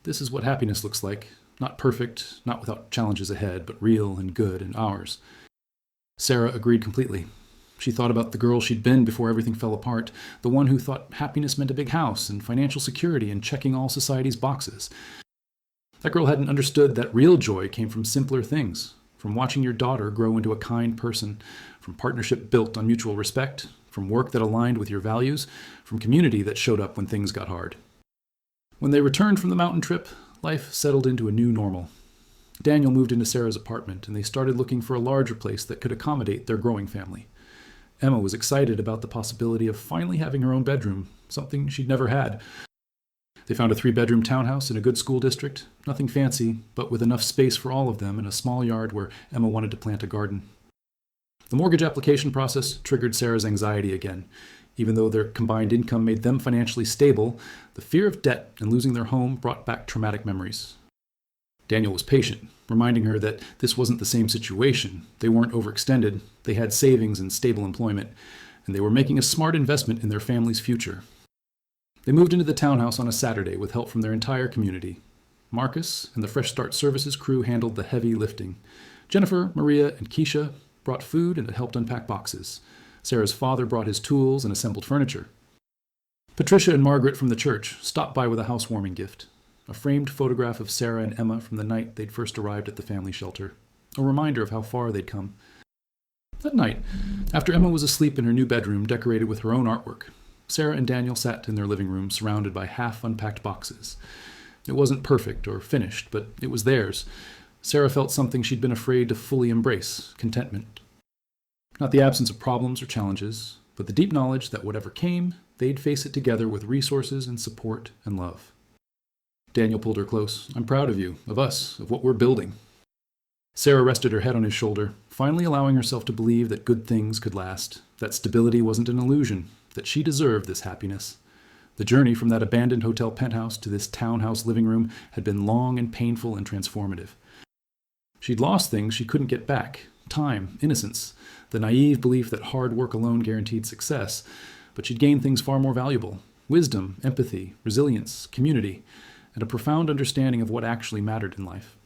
This is what happiness looks like. Not perfect, not without challenges ahead, but real and good and ours. Sarah agreed completely. She thought about the girl she'd been before everything fell apart, the one who thought happiness meant a big house and financial security and checking all society's boxes. That girl hadn't understood that real joy came from simpler things, from watching your daughter grow into a kind person, from partnership built on mutual respect, from work that aligned with your values, from community that showed up when things got hard. When they returned from the mountain trip, life settled into a new normal. Daniel moved into Sarah's apartment, and they started looking for a larger place that could accommodate their growing family. Emma was excited about the possibility of finally having her own bedroom, something she'd never had. They found a 3-bedroom townhouse in a good school district, nothing fancy, but with enough space for all of them in a small yard where Emma wanted to plant a garden. The mortgage application process triggered Sarah's anxiety again. Even though their combined income made them financially stable, the fear of debt and losing their home brought back traumatic memories. Daniel was patient, reminding her that this wasn't the same situation. They weren't overextended, they had savings and stable employment, and they were making a smart investment in their family's future. They moved into the townhouse on a Saturday with help from their entire community. Marcus and the Fresh Start Services crew handled the heavy lifting. Jennifer, Maria, and Keisha brought food and helped unpack boxes. Sarah's father brought his tools and assembled furniture. Patricia and Margaret from the church stopped by with a housewarming gift. A framed photograph of Sarah and Emma from the night they'd first arrived at the family shelter. A reminder of how far they'd come. That night, after Emma was asleep in her new bedroom decorated with her own artwork, Sarah and Daniel sat in their living room surrounded by half-unpacked boxes. It wasn't perfect or finished, but it was theirs. Sarah felt something she'd been afraid to fully embrace, contentment. Not the absence of problems or challenges, but the deep knowledge that whatever came, they'd face it together with resources and support and love. Daniel pulled her close. I'm proud of you, of us, of what we're building. Sarah rested her head on his shoulder, finally allowing herself to believe that good things could last, that stability wasn't an illusion, that she deserved this happiness. The journey from that abandoned hotel penthouse to this townhouse living room had been long and painful and transformative. She'd lost things she couldn't get back: time, innocence, the naive belief that hard work alone guaranteed success, but she'd gained things far more valuable: wisdom, empathy, resilience, community, and a profound understanding of what actually mattered in life.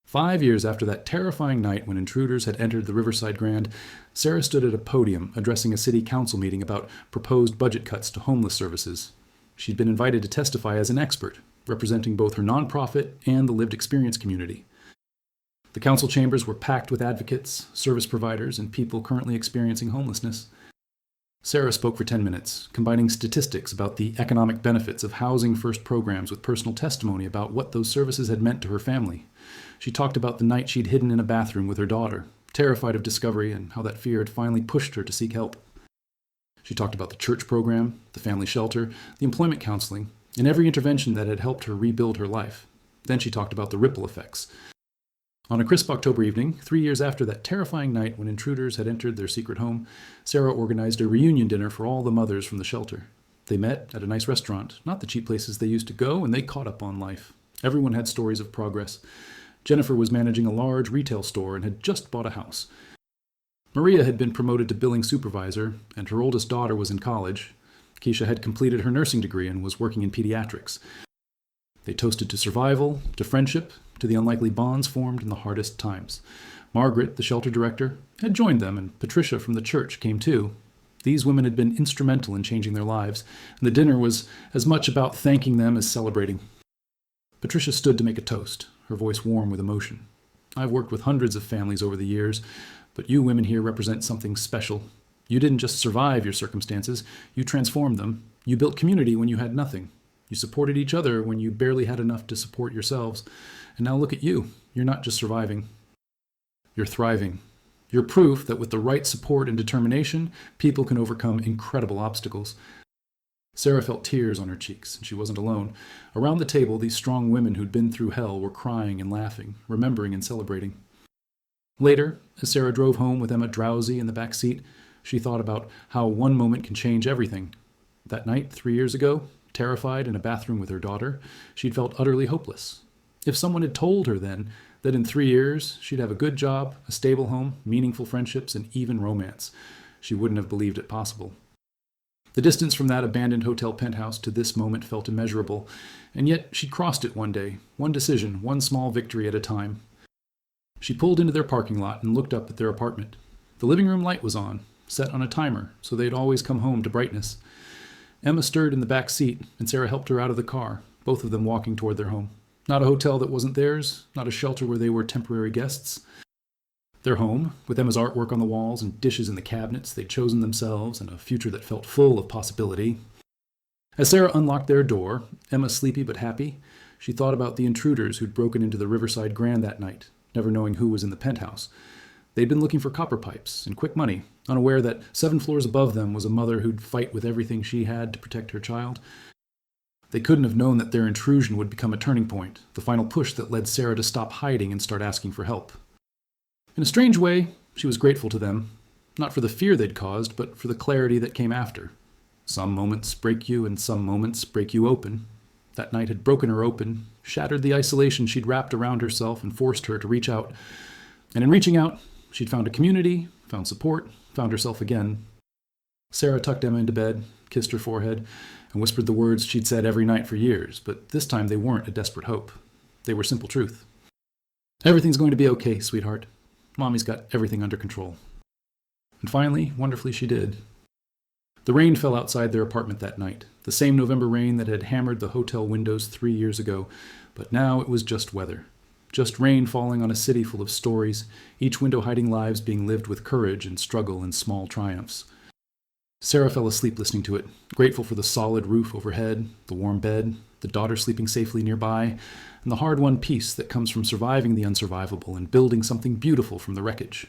5 years after that terrifying night when Intruders had entered the Riverside Grand, Sarah stood at a podium addressing a city council meeting about proposed budget cuts to homeless services. She'd been invited to testify as an expert, representing both her nonprofit and the lived experience community. The council chambers were packed with advocates, service providers, and people currently experiencing homelessness. Sarah spoke for 10 minutes, combining statistics about the economic benefits of housing-first programs with personal testimony about what those services had meant to her family. She talked about the night she'd hidden in a bathroom with her daughter, terrified of discovery and how that fear had finally pushed her to seek help. She talked about the church program, the family shelter, the employment counseling, and every intervention that had helped her rebuild her life. Then she talked about the ripple effects. On a crisp October evening, 3 years after that terrifying night when intruders had entered their secret home, Sarah organized a reunion dinner for all the mothers from the shelter. They met at a nice restaurant, not the cheap places they used to go, and they caught up on life. Everyone had stories of progress. Jennifer was managing a large retail store and had just bought a house. Maria had been promoted to billing supervisor, and her oldest daughter was in college. Keisha had completed her nursing degree and was working in pediatrics. They toasted to survival, to friendship, to the unlikely bonds formed in the hardest times. Margaret, the shelter director, had joined them, and Patricia from the church came too. These women had been instrumental in changing their lives, and the dinner was as much about thanking them as celebrating. Patricia stood to make a toast, her voice warm with emotion. I've worked with hundreds of families over the years, but you women here represent something special. You didn't just survive your circumstances, you transformed them. You built community when you had nothing. You supported each other when you barely had enough to support yourselves. And now look at you. You're not just surviving. You're thriving. You're proof that with the right support and determination, people can overcome incredible obstacles. Sarah felt tears on her cheeks, and she wasn't alone. Around the table, these strong women who'd been through hell were crying and laughing, remembering and celebrating. Later, as Sarah drove home with Emma drowsy in the back seat, she thought about how one moment can change everything. That night, 3 years ago, terrified in a bathroom with her daughter, she'd felt utterly hopeless. If someone had told her then that in 3 years she'd have a good job, a stable home, meaningful friendships, and even romance, she wouldn't have believed it possible. The distance from that abandoned hotel penthouse to this moment felt immeasurable, and yet she'd crossed it one day, one decision, one small victory at a time. She pulled into their parking lot and looked up at their apartment. The living room light was on, set on a timer, so they'd always come home to brightness. Emma stirred in the back seat, and Sarah helped her out of the car, both of them walking toward their home. Not a hotel that wasn't theirs, not a shelter where they were temporary guests. Their home, with Emma's artwork on the walls and dishes in the cabinets they'd chosen themselves, and a future that felt full of possibility. As Sarah unlocked their door, Emma sleepy but happy, she thought about the intruders who'd broken into the Riverside Grand that night, never knowing who was in the penthouse. They'd been looking for copper pipes and quick money, unaware that 7 floors above them was a mother who'd fight with everything she had to protect her child. They couldn't have known that their intrusion would become a turning point, the final push that led Sarah to stop hiding and start asking for help. In a strange way, she was grateful to them, not for the fear they'd caused, but for the clarity that came after. Some moments break you, and some moments break you open. That night had broken her open, shattered the isolation she'd wrapped around herself, and forced her to reach out. And in reaching out, she'd found a community, found support, found herself again. Sarah tucked Emma into bed, kissed her forehead, and whispered the words she'd said every night for years, but this time they weren't a desperate hope. They were simple truth. Everything's going to be okay, sweetheart. Mommy's got everything under control. And finally, wonderfully, she did. The rain fell outside their apartment that night, the same November rain that had hammered the hotel windows 3 years ago, but now it was just weather. Just rain falling on a city full of stories, each window hiding lives being lived with courage and struggle and small triumphs. Sarah fell asleep listening to it, grateful for the solid roof overhead, the warm bed, the daughter sleeping safely nearby, and the hard-won peace that comes from surviving the unsurvivable and building something beautiful from the wreckage.